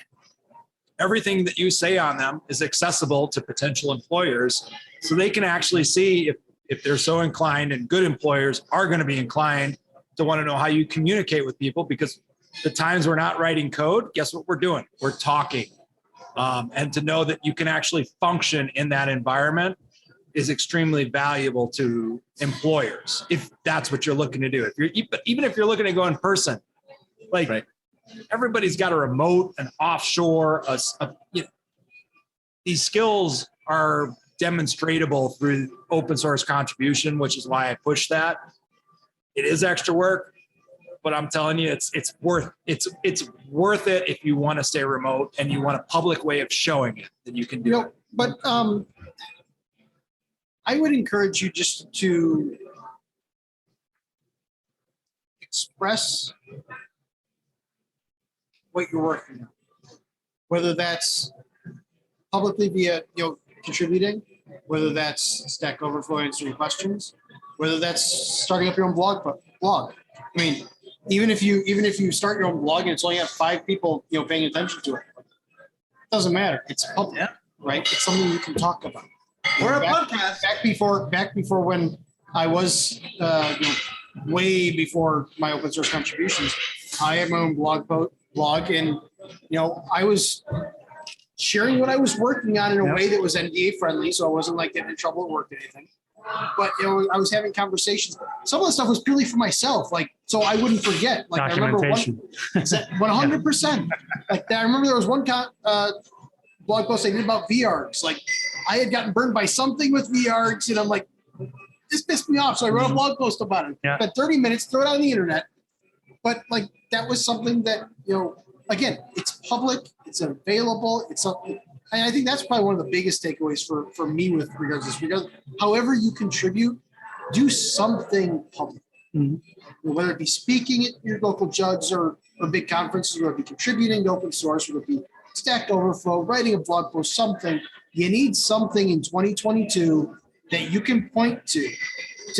everything that you say on them is accessible to potential employers, so they can actually see if they're so inclined, and good employers are going to be inclined to want to know how you communicate with people, because the times we're not writing code, guess what we're doing? We're talking. And to know that you can actually function in that environment is extremely valuable to employers, if that's what you're looking to do. Even if you're looking to go in person, like right. Everybody's got a remote, an offshore, these skills are demonstratable through open source contribution, which is why I push that. It is extra work, but I'm telling you, it's worth it if you want to stay remote and you want a public way of showing it that you can do it. But I would encourage you just to express what you're working on, whether that's publicly via contributing, whether that's Stack Overflow answering questions, whether that's starting up your own blog. I mean, even if you start your own blog and it's only have 5 people paying attention to it, it doesn't matter. It's public, right? It's something you can talk about. Or a podcast. Back before when I was way before my open source contributions, I had my own blog, and I was sharing what I was working on in a way that was NDA friendly, so I wasn't like getting in trouble at work or anything. But I was having conversations. Some of the stuff was purely for myself, so I wouldn't forget. Like I remember 100%. Like I remember there was one blog post I did about VRs. Like I had gotten burned by something with VRs, and I'm like, this pissed me off. So I wrote a blog post about it. Spent 30 minutes, throw it on the internet. But like that was something that again, it's public, it's available, it's something. And I think that's probably one of the biggest takeaways for me with regards to this. Because however you contribute, do something public. Mm-hmm. Whether it be speaking at your local judge or big conferences, whether it be contributing to open source, whether it be Stack Overflow, writing a blog post, something. You need something in 2022 that you can point to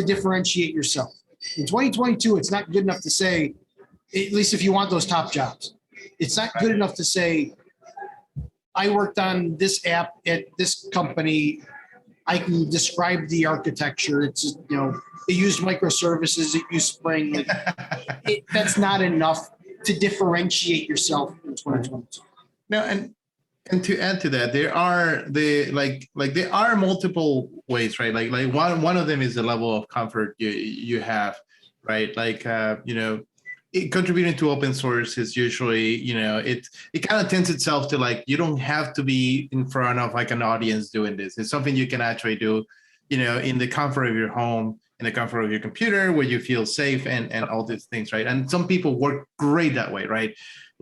differentiate yourself. In 2022, it's not good enough to say, at least if you want those top jobs, it's not good enough to say, I worked on this app at this company. I can describe the architecture. It's just, it used microservices, it used Spring. That's not enough to differentiate yourself in 2022. No, and to add to that, there are there are multiple ways, right? Like one of them is the level of comfort you have, right? Contributing to open source is usually, it kind of tends itself to you don't have to be in front of an audience doing this. It's something you can actually do, in the comfort of your home, in the comfort of your computer, where you feel safe and all these things, right? And some people work great that way, right?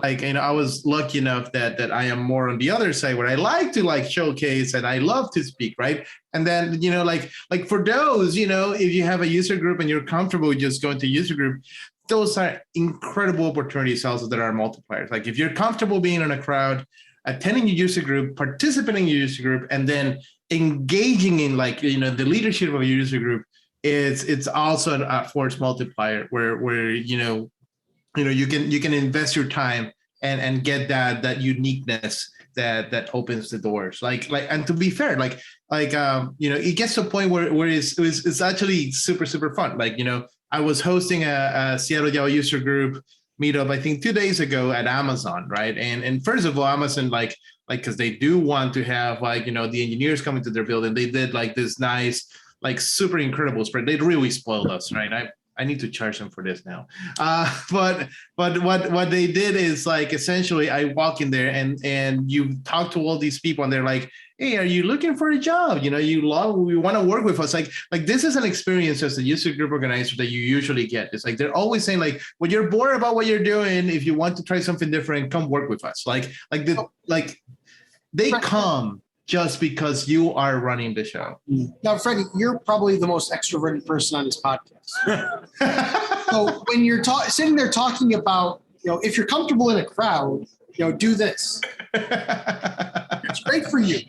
I was lucky enough that I am more on the other side where I like to showcase and I love to speak, right? And then, for those, if you have a user group and you're comfortable with just going to user group, those are incredible opportunities also that are multipliers. Like if you're comfortable being in a crowd, attending your user group, participating in your user group, and then engaging in the leadership of your user group, it's also a force multiplier where you can invest your time and get that uniqueness that opens the doors. And to be fair, it gets to a point where it's actually super, super fun. I was hosting a Seattle Java user group meetup, I think 2 days ago at Amazon, right? And first of all, Amazon, because they do want to have the engineers coming to their building, they did this nice, super incredible spread. They really spoiled us, right? I need to charge them for this now. But what they did is essentially I walk in there and you talk to all these people and they're like, hey, are you looking for a job? We want to work with us. This is an experience as a user group organizer that you usually get. It's they're always saying when you're bored about what you're doing, if you want to try something different, come work with us. They come just because you are running the show. Now, Freddie, you're probably the most extroverted person on this podcast. So when you're sitting there talking about, if you're comfortable in a crowd, do this. It's great for you.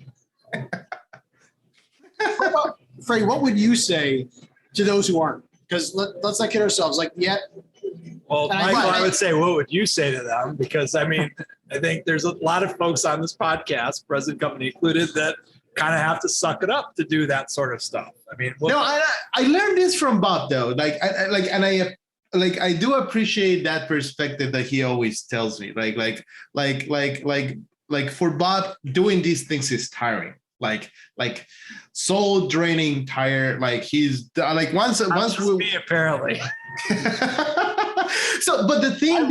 Freddie, what would you say to those who aren't? Because let's not kid ourselves. Well, Michael, I would say, what would you say to them? Because I think there's a lot of folks on this podcast, present company included, that kind of have to suck it up to do that sort of stuff. I mean, No, I learned this from Bob though. I do appreciate that perspective that he always tells me. Like for Bob, doing these things is tiring. Like soul draining, tired. Like he's like once we me apparently. So, but the thing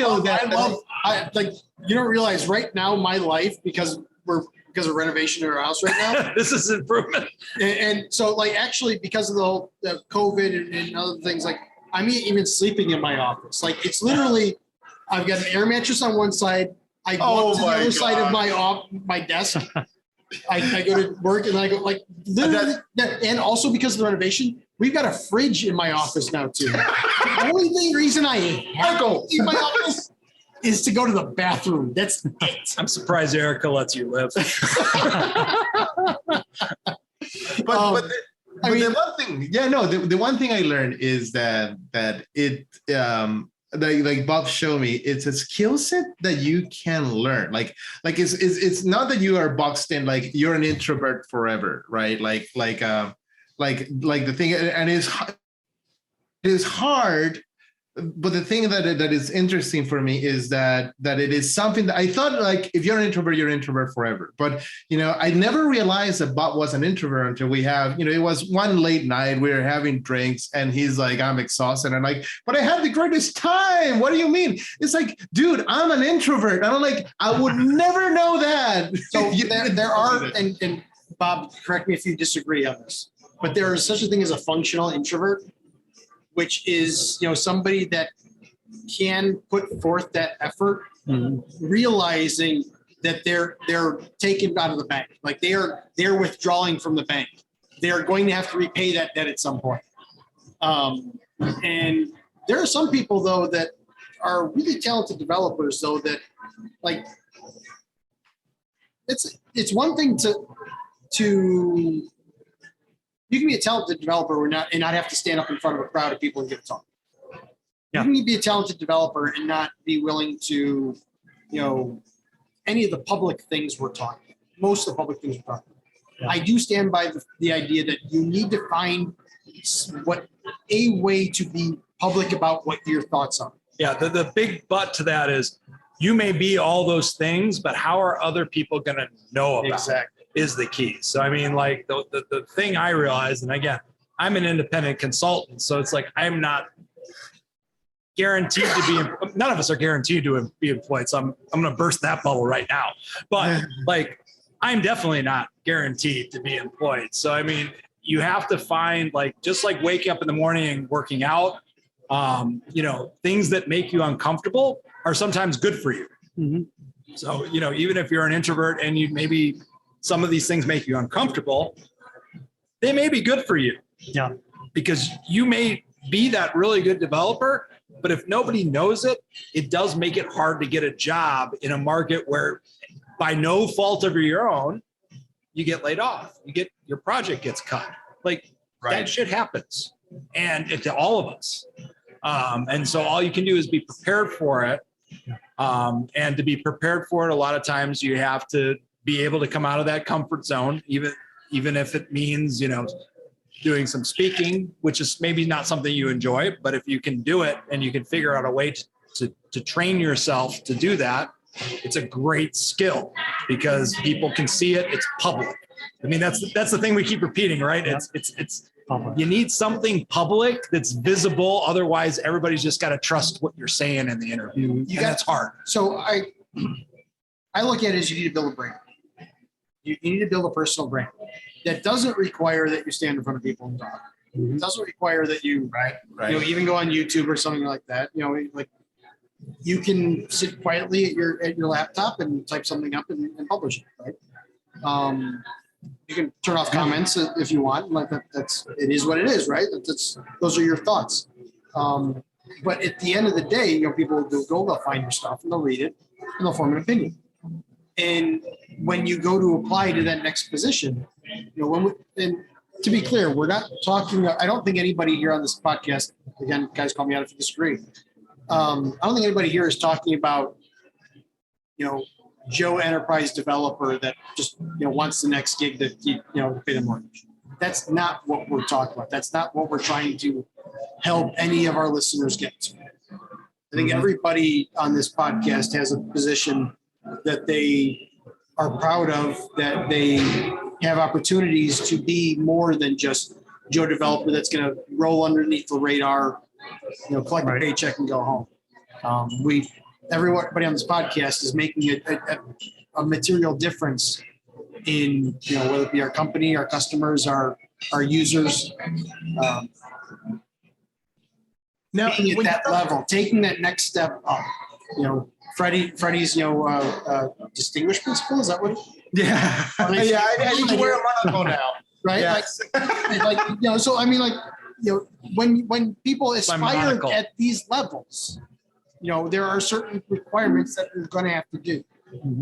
you don't realize right now my life because of renovation in our house right now. This is improvement. And so like actually because of the COVID and other things, like I'm even sleeping in my office. Like it's literally, I've got an air mattress on one side. I go up to the other side of my desk. I go to work and I go like literally, and also because of the renovation, we've got a fridge in my office now too. The only reason I have to leave my office is to go to the bathroom. That's it. I'm surprised Erica lets you live. The one thing, the one thing I learned is that it like Bob showed me, it's a skill set that you can learn. Like it's not that you are boxed in, like you're an introvert forever, right? Like the thing, and it is hard. But the thing that is interesting for me is that it is something that I thought, like, if you're an introvert, you're an introvert forever. But, I never realized that Bob was an introvert until we have, it was one late night, we were having drinks and he's like, I'm exhausted. And I'm like, but I had the greatest time. What do you mean? It's like, dude, I'm an introvert. And I'm like, I would never know that. So there are, and Bob, correct me if you disagree on this, but there is such a thing as a functional introvert, which is, somebody that can put forth that effort, realizing that they're taken out of the bank. Like they're withdrawing from the bank. They're going to have to repay that debt at some point. And there are some people though that are really talented developers though that like it's one thing to you can be a talented developer and not have to stand up in front of a crowd of people and give a talk. Yeah. You can be a talented developer and not be willing to, any of the public things we're talking. Most of the public things we're talking. Yeah. I do stand by the idea that you need to find a way to be public about what your thoughts are. Yeah, the big but to that is you may be all those things, but how are other people going to know about it? Is the key. So, I mean, like the thing I realized, and again, I'm an independent consultant, so it's like I'm not guaranteed to be, none of us are guaranteed to be employed. So I'm going to burst that bubble right now. But like, I'm definitely not guaranteed to be employed. So, I mean, you have to find just like waking up in the morning and working out, things that make you uncomfortable are sometimes good for you. Mm-hmm. So, even if you're an introvert and you maybe some of these things make you uncomfortable, they may be good for you. Yeah. Because you may be that really good developer, but if nobody knows it, it does make it hard to get a job in a market where by no fault of your own, you get laid off. Your project gets cut. That shit happens. And to all of us. And so all you can do is be prepared for it. And to be prepared for it, a lot of times you have to be able to come out of that comfort zone, even if it means, doing some speaking, which is maybe not something you enjoy, but if you can do it and you can figure out a way to train yourself to do that, it's a great skill because people can see it. It's public. I mean, that's the thing we keep repeating, right? Yeah. It's you need something public that's visible. Otherwise, everybody's just got to trust what you're saying in the interview. That's hard. So I look at it as you need to build a brand. You need to build a personal brand. That doesn't require that you stand in front of people and talk. It doesn't require that you, even go on YouTube or something like that. You can sit quietly at your laptop and type something up and publish it, right? You can turn off comments if you want. It is what it is, right? Those are your thoughts. But at the end of the day, people will go, they'll find your stuff and they'll read it and they'll form an opinion. And when you go to apply to that next position, and to be clear, we're not talking, I don't think anybody here on this podcast, again, guys call me out if you disagree. I don't think anybody here is talking about, Joe enterprise developer that just wants the next gig to pay the mortgage. That's not what we're talking about. That's not what we're trying to help any of our listeners get to. I think everybody on this podcast has a position that they are proud of, that they have opportunities to be more than just Joe developer that's going to roll underneath the radar, collect a paycheck and go home. Everybody on this podcast is making a material difference in, whether it be our company, our customers, our users. Now, being at that level, taking that next step up, Freddie's, distinguished principle, is that what? Yeah. I need to wear a monocle now. Right. Yes. So I mean, when people aspire at these levels, there are certain requirements that you're going to have to do.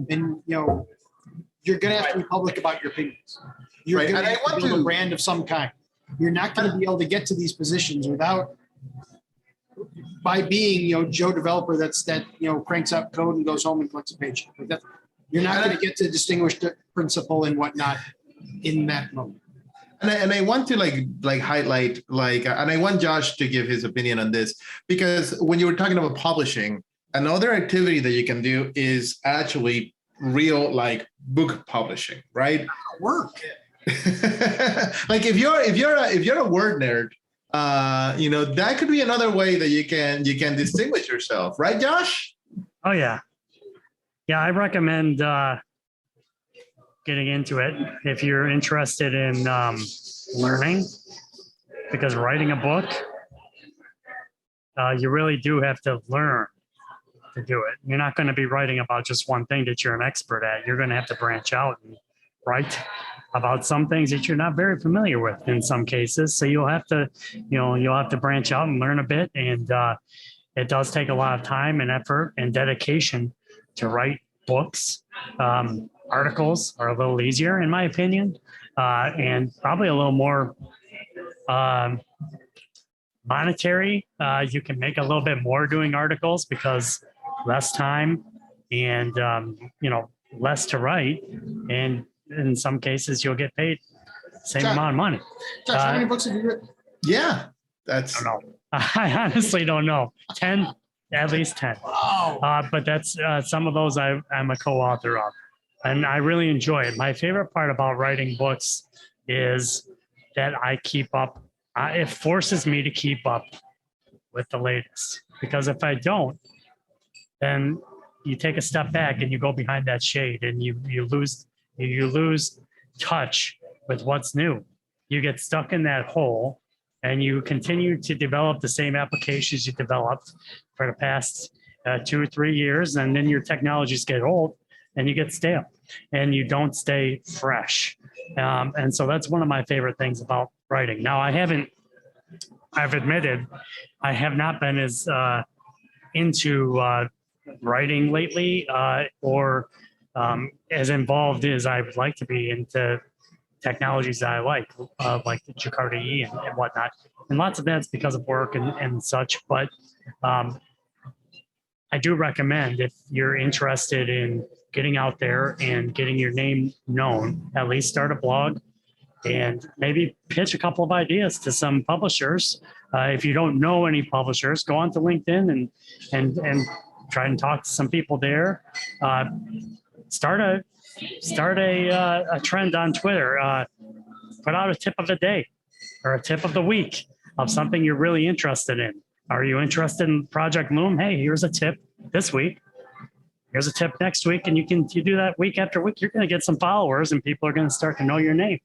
And, you're going to have to be public about your opinions. You're going to have to build a brand of some kind. You're not going to be able to get to these positions by being, Joe developer that cranks up code and goes home and collects a paycheck. You're not going to get to distinguished principle and whatnot in that moment. And I want to highlight and I want Josh to give his opinion on this, because when you were talking about publishing, another activity that you can do is actually real book publishing, right? Work. If you're a word nerd, that could be another way that you can distinguish yourself, right, Josh? Oh yeah, I recommend getting into it if you're interested in learning, because writing a book, you really do have to learn to do it. You're not going to be writing about just one thing that you're an expert at. You're going to have to branch out and write about some things that you're not very familiar with in some cases. So you'll have to branch out and learn a bit. And it does take a lot of time and effort and dedication to write books. Articles are a little easier, in my opinion, and probably a little more monetary. You can make a little bit more doing articles because less time and less to write, and in some cases you'll get paid same amount of money. Josh, how many books have you written? Yeah, I don't know. I honestly don't know. 10, at least 10. Wow. But that's some of those I'm a co-author of, and I really enjoy it. My favorite part about writing books is that I keep up. It forces me to keep up with the latest, because if I don't, then you take a step back and you go behind that shade and you lose touch with what's new. You get stuck in that hole and you continue to develop the same applications you developed for the past 2 or 3 years, and then your technologies get old and you get stale and you don't stay fresh. And so that's one of my favorite things about writing. Now, I've admitted I have not been as into writing lately or as involved as I would like to be into technologies that I like the Jakarta E and whatnot. And lots of that's because of work and such. But I do recommend, if you're interested in getting out there and getting your name known, at least start a blog and maybe pitch a couple of ideas to some publishers. If you don't know any publishers, go onto LinkedIn and try and talk to some people there. Start a trend on Twitter. Put out a tip of the day or a tip of the week of something you're really interested in. Are you interested in Project Loom? Hey, here's a tip this week. Here's a tip next week. And you do that week after week. You're going to get some followers and people are going to start to know your name.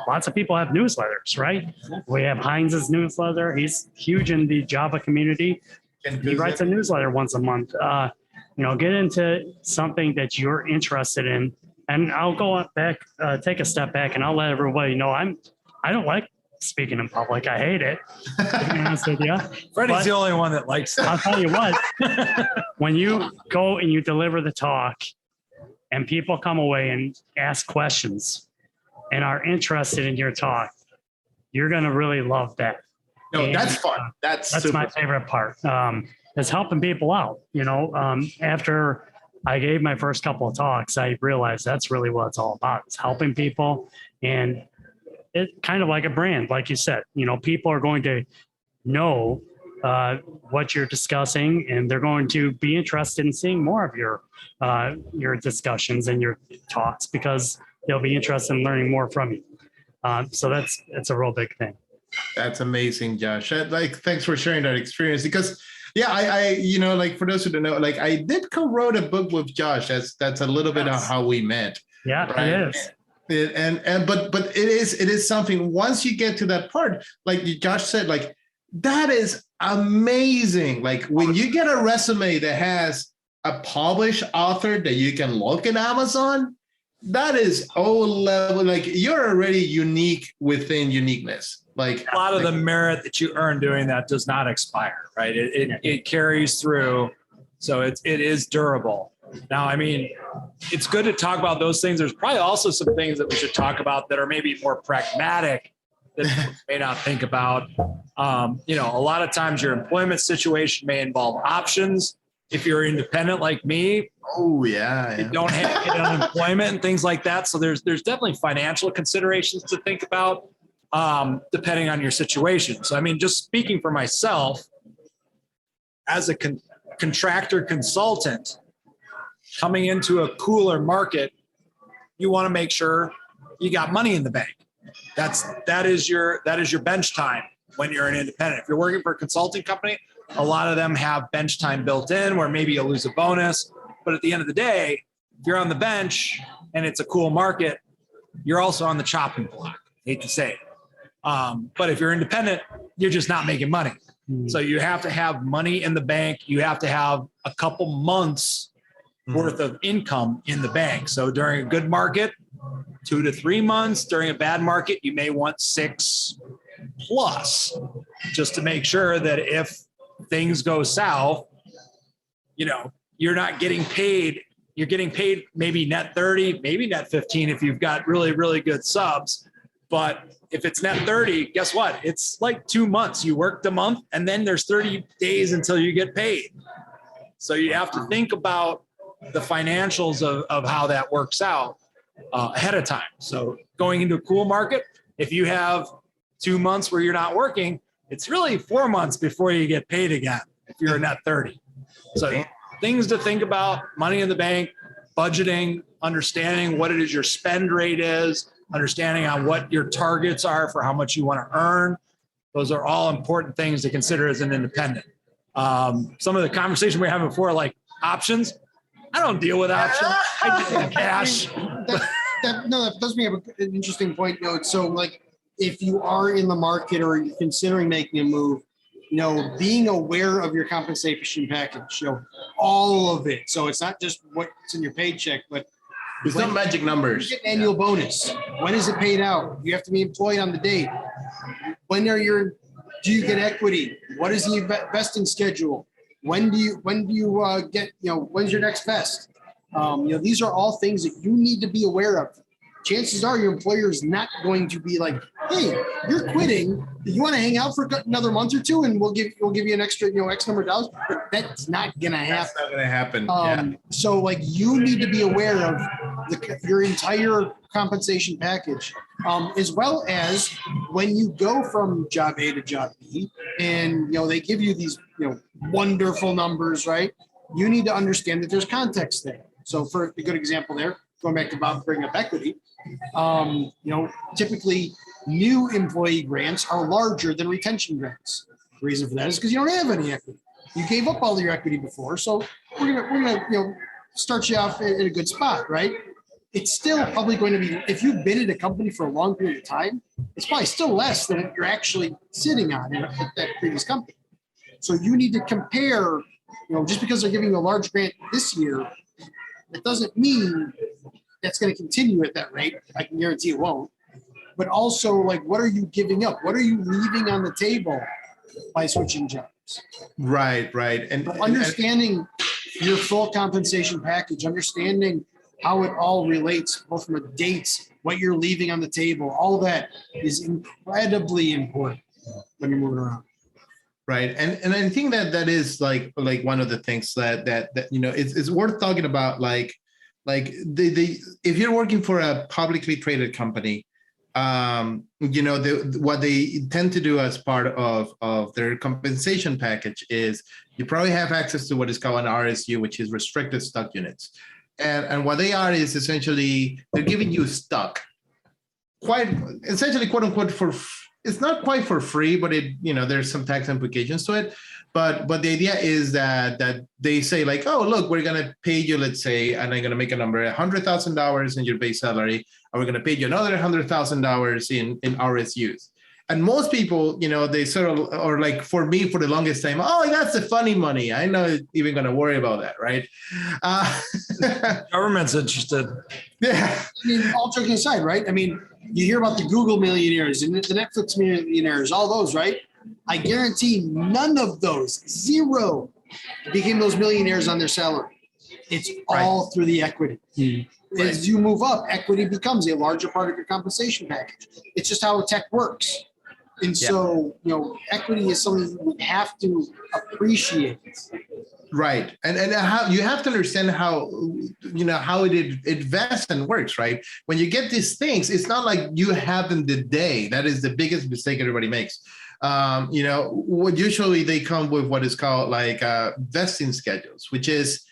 Lots of people have newsletters, right? We have Heinz's newsletter. He's huge in the Java community. He writes a newsletter once a month. Get into something that you're interested in. And I'll go back, take a step back, and I'll let everybody know I don't like speaking in public. I hate it, to be honest with you. Freddie's the only one that likes it. I'll tell you what, when you go and you deliver the talk and people come away and ask questions and are interested in your talk, you're going to really love that. No, that's fun. That's my favorite part. Is helping people out. After I gave my first couple of talks, I realized that's really what it's all about. It's helping people, and it kind of like a brand, like you said, people are going to know what you're discussing, and they're going to be interested in seeing more of your discussions and your talks, because they'll be interested in learning more from you. So it's a real big thing. That's amazing, Josh. Thanks for sharing that experience, because I for those who don't know, I did co-wrote a book with Josh. That's a little bit of how we met. Yeah, right? It is. But it is something, once you get to that part, like Josh said, that is amazing. When you get a resume that has a published author that you can look at Amazon, that is level. You're already unique within uniqueness. A lot of the merit that you earn doing that does not expire, right? It carries through, so it is durable. Now, I mean, it's good to talk about those things. There's probably also some things that we should talk about that are maybe more pragmatic that you may not think about. A lot of times your employment situation may involve options. If you're independent like me, you don't have unemployment and things like that. So there's definitely financial considerations to think about, depending on your situation. So, I mean, just speaking for myself, as a contractor consultant, coming into a cooler market, you want to make sure you got money in the bank. That is your bench time when you're an independent. If you're working for a consulting company, a lot of them have bench time built in, where maybe you'll lose a bonus. But at the end of the day, if you're on the bench and it's a cool market, you're also on the chopping block. I hate to say it. But if you're independent, you're just not making money. So you have to have money in the bank. You have to have a couple months worth of income in the bank. So during a good market, 2 to 3 months. During a bad market, you may want 6 plus, just to make sure that if things go south, you're not getting paid. You're getting paid maybe net 30, maybe net 15 if you've got really, really good subs. But if it's net 30, guess what? It's like 2 months. You worked a month, and then there's 30 days until you get paid. So you have to think about the financials of how that works out ahead of time. So going into a cool market, if you have 2 months where you're not working, it's really 4 months before you get paid again if you're net 30. So things to think about: money in the bank, budgeting, understanding what it is your spend rate is, understanding on what your targets are for how much you want to earn. Those are all important things to consider as an independent. Some of the conversation we were having before, like options. I don't deal with options. I deal with cash. That does bring up an interesting point. So if you are in the market or you're considering making a move, being aware of your compensation package, all of it. So it's not just what's in your paycheck, but there's no magic numbers. You get an annual bonus. When is it paid out? You have to be employed on the date. Do you get equity? What is the vesting schedule? When do you get, when's your next vest? These are all things that you need to be aware of. Chances are your employer is not going to be like, hey, you're quitting. You want to hang out for another month or two, and we'll give you an extra, X number of dollars. But that's not going to happen. That's not going to happen. So you need to be aware of your entire compensation package, as well as when you go from job A to job B, and they give you these wonderful numbers, right? You need to understand that there's context there. So for a good example there, going back to Bob bringing up equity, typically new employee grants are larger than retention grants. The reason for that is because you don't have any equity. You gave up all your equity before, so we're gonna start you off at a good spot, right? It's still probably going to be, if you've been at a company for a long period of time, it's probably still less than what you're actually sitting on at that previous company. So you need to compare, just because they're giving you a large grant this year, that doesn't mean that's going to continue at that rate. I can guarantee it won't. But also, what are you giving up? What are you leaving on the table by switching jobs? Right. And understanding your full compensation package, understanding how it all relates, both from a dates, what you're leaving on the table, all that is incredibly important when you're moving around. Right. And I think that is like one of the things that it's worth talking about, like the if you're working for a publicly traded company, what they tend to do as part of their compensation package is you probably have access to what is called an RSU, which is restricted stock units. And what they are is essentially they're giving you stock, quite essentially, quote unquote, it's not quite for free, but there's some tax implications to it. But the idea is that they say like, oh, look, we're going to pay you, let's say, and I'm going to make a number, $100,000 in your base salary, and we're going to pay you another $100,000 in RSUs. And most people, they sort of, or like for me, for the longest time, oh, that's the funny money. I'm not even going to worry about that, right? Government's interested. Yeah. I mean, all joking aside, right? I mean, you hear about the Google millionaires and the Netflix millionaires, all those, right? I guarantee none of those, zero, became those millionaires on their salary. It's all through the equity. Mm-hmm. As you move up, equity becomes a larger part of your compensation package. It's just how tech works. And so, equity is something we have to appreciate. Right. And how you have to understand how it vests and works, right? When you get these things, it's not like you have them the day. That is the biggest mistake everybody makes. What usually they come with what is called like vesting schedules, which is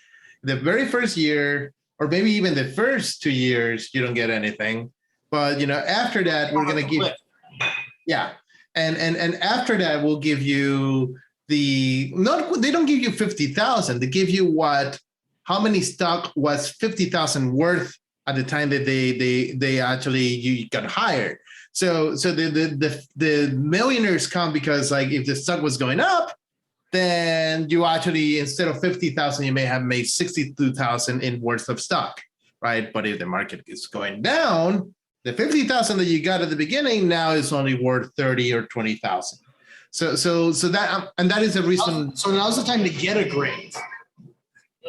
the very first year, or maybe even the first 2 years, you don't get anything. But after that, we're gonna give and after that we'll give you they don't give you 50,000. They give you how many stock was 50,000 worth at the time that they actually you got hired. So the millionaires come because like if the stock was going up, then you actually, instead of 50,000, you may have made 62,000 in worth of stock, right? But if the market is going down, the 50,000 that you got at the beginning now is only worth 30 or 20,000. So that, and that is the reason. So now's the time to get a grade.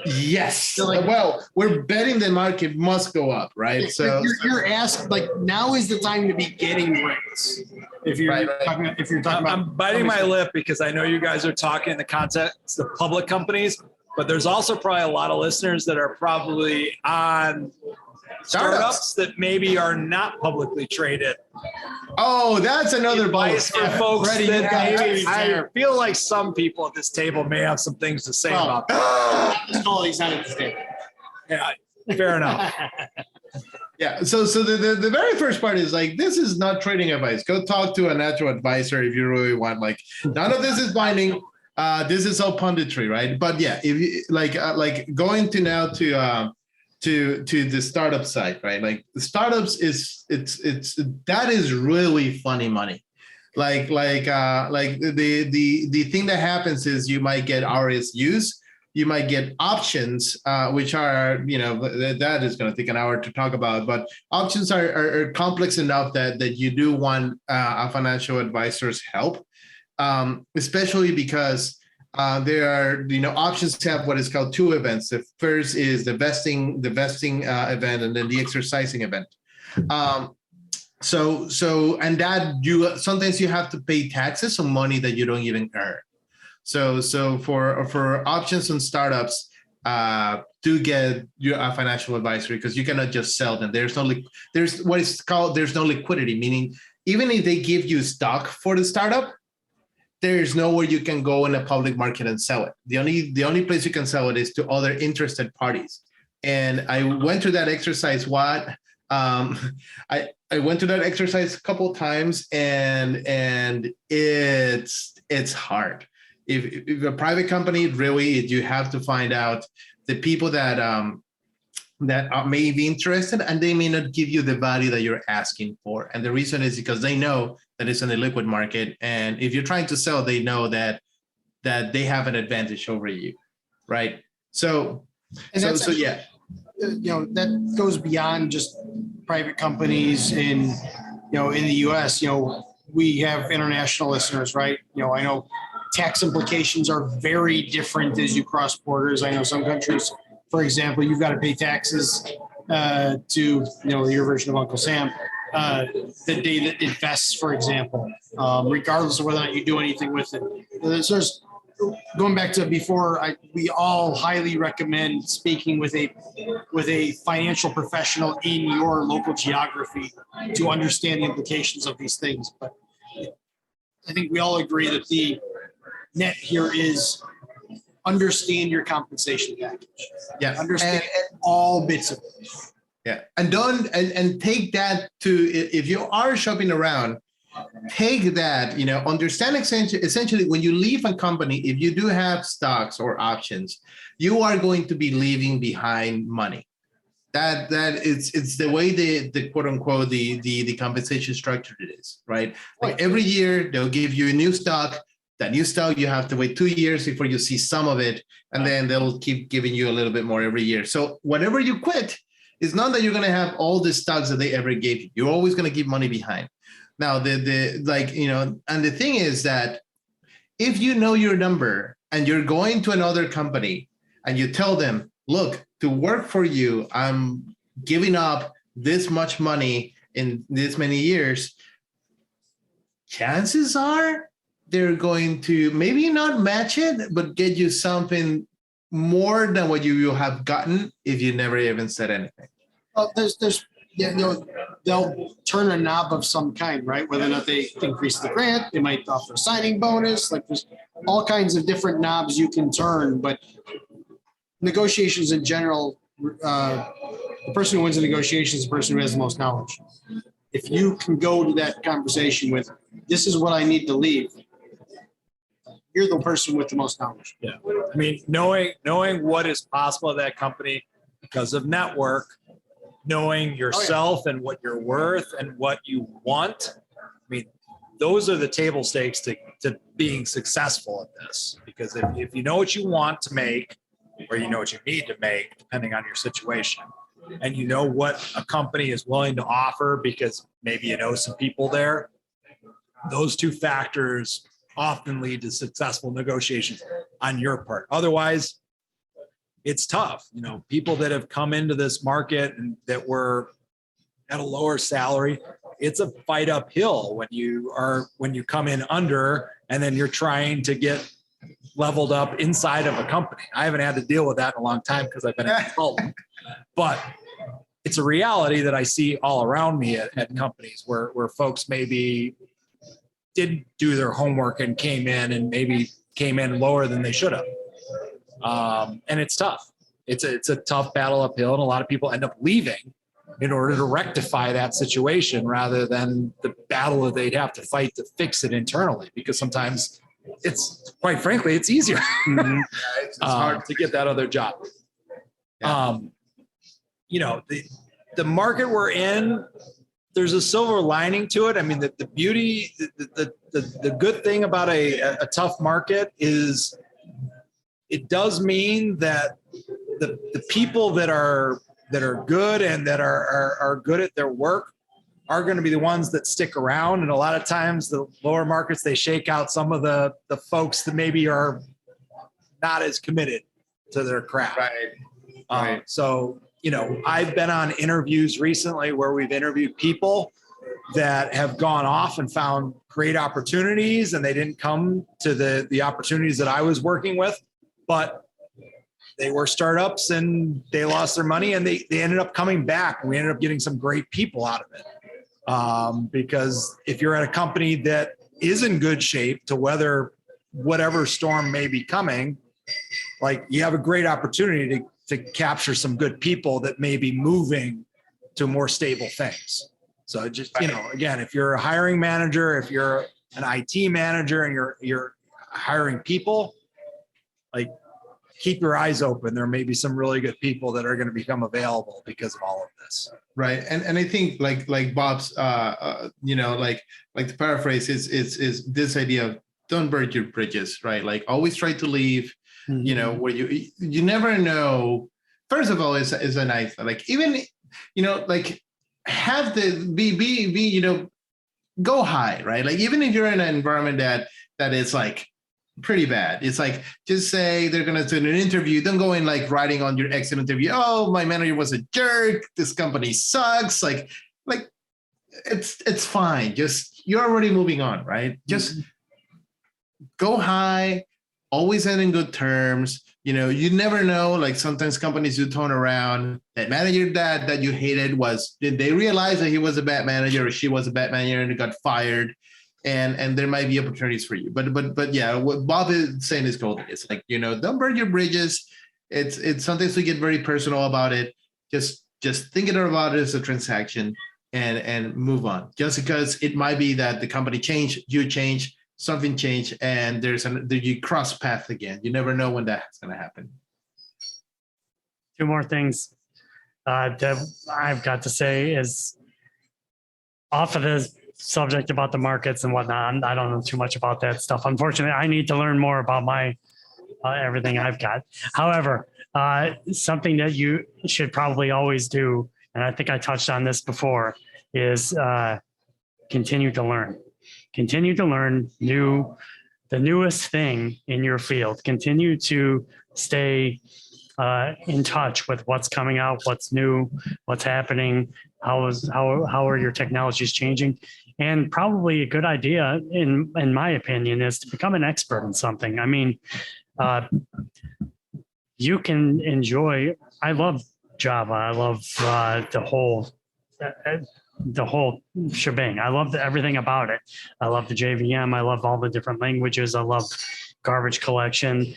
Yes. Well, we're betting the market must go up, right? So you're asked, like, now is the time to be getting grades. If you're talking about, I'm biting my lip because I know you guys are talking in the context of public companies, but there's also probably a lot of listeners that are probably on startups that maybe are not publicly traded. Oh, that's another advice for folks Freddie, that maybe I feel like some people at this table may have some things to say about that. He's not at this table. Yeah, fair enough. Yeah. So the very first part is like, this is not trading advice. Go talk to a natural advisor if you really want. Like, none of this is binding. This is all punditry, right? But yeah, if you like going to now to the startup side, right? Like the startups that is really funny money. Like the thing that happens is you might get RSUs, you might get options, which are, that is going to take an hour to talk about, but options are complex enough that you do want a financial advisor's help, especially because there are, options have what is called two events. The first is the vesting event, and then the exercising event. And that sometimes you have to pay taxes on money that you don't even earn. So for options on startups, do get a financial advisory, because you cannot just sell them. There's no liquidity, meaning even if they give you stock for the startup, there's nowhere you can go in a public market and sell it. The only place you can sell it is to other interested parties. And I went through that exercise. I went through that exercise a couple of times, and it's hard. If a private company, really, you have to find out the people that may be interested, and they may not give you the value that you're asking for. And the reason is because they know that it's in the liquid market, and if you're trying to sell, they know that they have an advantage over you, right? So yeah. That goes beyond just private companies in the US. We have international listeners, right? I know tax implications are very different as you cross borders. I know some countries, for example, you've got to pay taxes to your version of Uncle Sam. the day that it vests, for example, regardless of whether or not you do anything with it. There's going back to before, we all highly recommend speaking with a financial professional in your local geography to understand the implications of these things. But I think we all agree that the net here is understand your compensation package. Yeah. Understand all bits of it. Yeah. And don't, and take that to, if you are shopping around, take that, understand essentially when you leave a company, if you do have stocks or options, you are going to be leaving behind money. That it's the way the quote unquote, the compensation structure it is, right? Like every year they'll give you a new stock. That new stock, you have to wait 2 years before you see some of it. And then they'll keep giving you a little bit more every year. So whenever you quit, it's not that you're going to have all the stocks that they ever gave you. You're always going to keep money behind. Now, and the thing is that if you know your number and you're going to another company and you tell them, look, to work for you, I'm giving up this much money in this many years, chances are they're going to maybe not match it, but get you something more than what you will have gotten if you never even said anything. Well, they'll turn a knob of some kind, right? Whether or not they increase the grant, they might offer a signing bonus. Like there's all kinds of different knobs you can turn, but negotiations in general, the person who wins the negotiations is the person who has the most knowledge. If you can go to that conversation with, this is what I need to leave, you're the person with the most knowledge. Yeah. I mean, knowing what is possible at that company because of network, knowing yourself and what you're worth and what you want. I mean, those are the table stakes to being successful at this. Because if you know what you want to make, or you know what you need to make, depending on your situation, and you know what a company is willing to offer because maybe you know some people there, those two factors often lead to successful negotiations on your part. Otherwise, it's tough. People that have come into this market and that were at a lower salary, it's a fight uphill when you come in under and then you're trying to get leveled up inside of a company. I haven't had to deal with that in a long time because I've been a consultant, but it's a reality that I see all around me at companies where folks maybe didn't do their homework and came in lower than they should have. And it's tough. It's a tough battle uphill, and a lot of people end up leaving in order to rectify that situation rather than the battle that they'd have to fight to fix it internally, because sometimes quite frankly, it's easier it's hard to get that other job. Yeah. The market we're in, there's a silver lining to it. I mean, the beauty, the good thing about a tough market is it does mean that the people that are good and that are good at their work are going to be the ones that stick around. And a lot of times the lower markets, they shake out some of the folks that maybe are not as committed to their craft. Right. So, I've been on interviews recently where we've interviewed people that have gone off and found great opportunities, and they didn't come to the opportunities that I was working with, but they were startups and they lost their money and they ended up coming back. And we ended up getting some great people out of it. Because if you're at a company that is in good shape to weather whatever storm may be coming, like you have a great opportunity to capture some good people that may be moving to more stable things. So just, again, if you're a hiring manager, if you're an IT manager and you're hiring people, like keep your eyes open. There may be some really good people that are going to become available because of all of this. Right. And I think like Bob's, like the paraphrase is this idea of don't burn your bridges, right? Like always try to leave, where you never know. First of all, it's a nice, like even, like have the be, go high, right? Like even if you're in an environment that is like pretty bad, it's like just say they're gonna do an interview. Don't go in like writing on your exit interview, oh, my manager was a jerk, this company sucks. Like it's fine. Just you're already moving on, right? Just go high, always end in good terms. You never know. Like sometimes companies do turn around. That manager that you hated did they realize that he was a bad manager or she was a bad manager and got fired? And there might be opportunities for you. But yeah, what Bob is saying is golden. It's like, don't burn your bridges. It's sometimes we get very personal about it. Just thinking about it as a transaction and move on. Just because it might be that the company changed, you change, something changed, and you cross paths again. You never know when that's going to happen. Two more things that I've got to say is off of this subject about the markets and whatnot. I don't know too much about that stuff. Unfortunately, I need to learn more about my everything I've got. However, something that you should probably always do, and I think I touched on this before, is continue to learn. Continue to learn the newest thing in your field. Continue to stay in touch with what's coming out, what's new, what's happening, how are your technologies changing. And probably a good idea, in my opinion, is to become an expert in something. I mean, you can enjoy. I love Java. I love the whole shebang. I love everything about it. I love the JVM. I love all the different languages. I love garbage collection.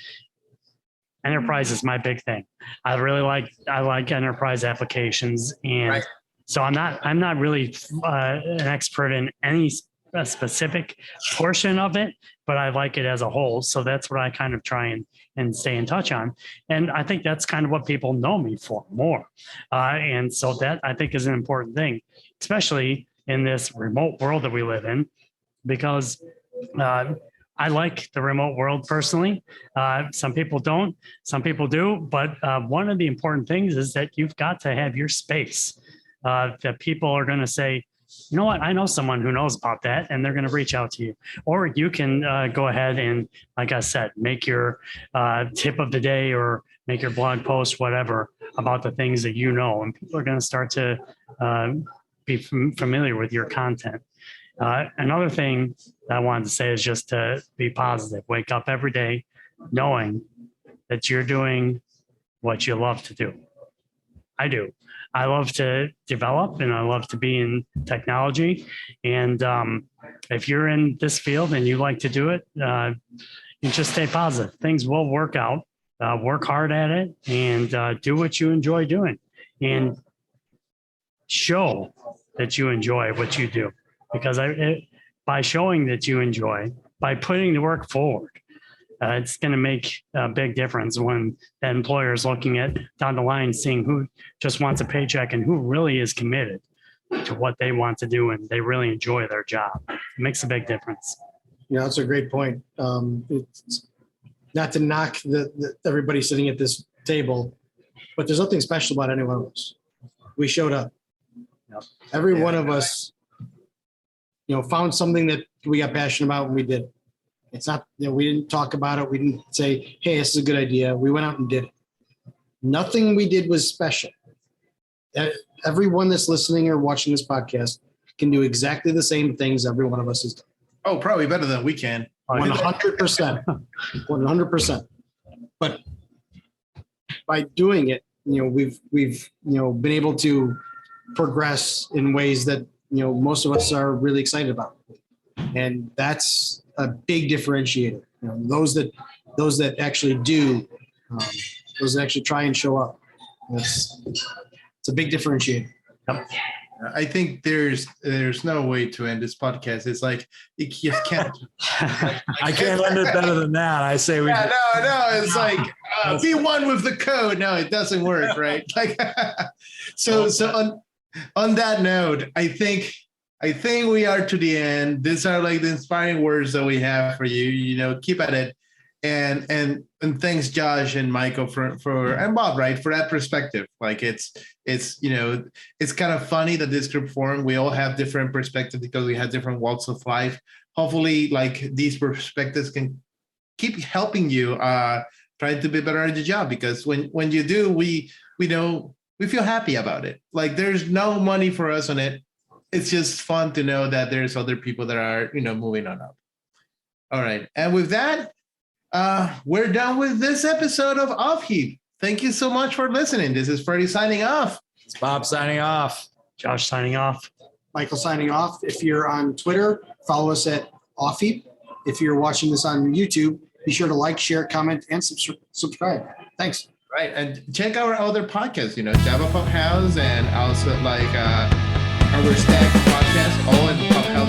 Enterprise is my big thing. I like enterprise applications, and right. So I'm not really an expert in any specific portion of it, but I like it as a whole. So that's what I kind of try and stay in touch on. And I think that's kind of what people know me for more. And so that I think is an important thing, especially in this remote world that we live in, because I like the remote world personally. Some people don't, some people do. But one of the important things is that you've got to have your space. That people are going to say, you know what, I know someone who knows about that, and they're going to reach out to you. Or you can go ahead and, like I said, make your tip of the day or make your blog post, whatever, about the things that you know, and people are going to start to be familiar with your content. Another thing I wanted to say is just to be positive. Wake up every day knowing that you're doing what you love to do. I do. I love to develop and I love to be in technology. And if you're in this field and you like to do it, you just stay positive. Things will work out. Work hard at it and do what you enjoy doing, and show that you enjoy what you do. Because by showing that you enjoy, by putting the work forward, it's going to make a big difference when the employer is looking at down the line, seeing who just wants a paycheck and who really is committed to what they want to do and they really enjoy their job. It makes a big difference. Yeah, that's a great point. It's not to knock everybody sitting at this table, but there's nothing special about any one of us. We showed up. Yep. Every one of us, found something that we got passionate about and we did it. It's not, we didn't talk about it. We didn't say, hey, this is a good idea. We went out and did it. Nothing we did was special. Everyone that's listening or watching this podcast can do exactly the same things every one of us has done. Oh, probably better than we can. 100%. 100%. But by doing it, we've been able to progress in ways that, most of us are really excited about. And that's a big differentiator. Those that actually do, those that actually try and show up. It's a big differentiator. Yep. I think there's no way to end this podcast. It's like you just can't. I can't end it better than that. I say we. Yeah, no. It's like be one with the code. No, it doesn't work, right? Like so on that note, I think we are to the end. These are like the inspiring words that we have for you. Keep at it, and thanks Josh and Michael for and Bob, right, for that perspective. Like it's kind of funny that this group formed. We all have different perspectives because we have different walks of life. Hopefully, like these perspectives can keep helping you try to be better at your job. Because when you do, we feel happy about it. Like there's no money for us on it. it's just fun to know that there's other people that are, moving on up. All right. And with that, we're done with this episode of OffHeap. Thank you so much for listening. This is Freddie signing off. It's Bob signing off. Josh signing off. Michael signing off. If you're on Twitter, follow us at OffHeap. If you're watching this on YouTube, be sure to like, share, comment, and subscribe. Thanks. Right. And check our other podcasts, Java Pub House, and also like our Stack podcast, all in Pub House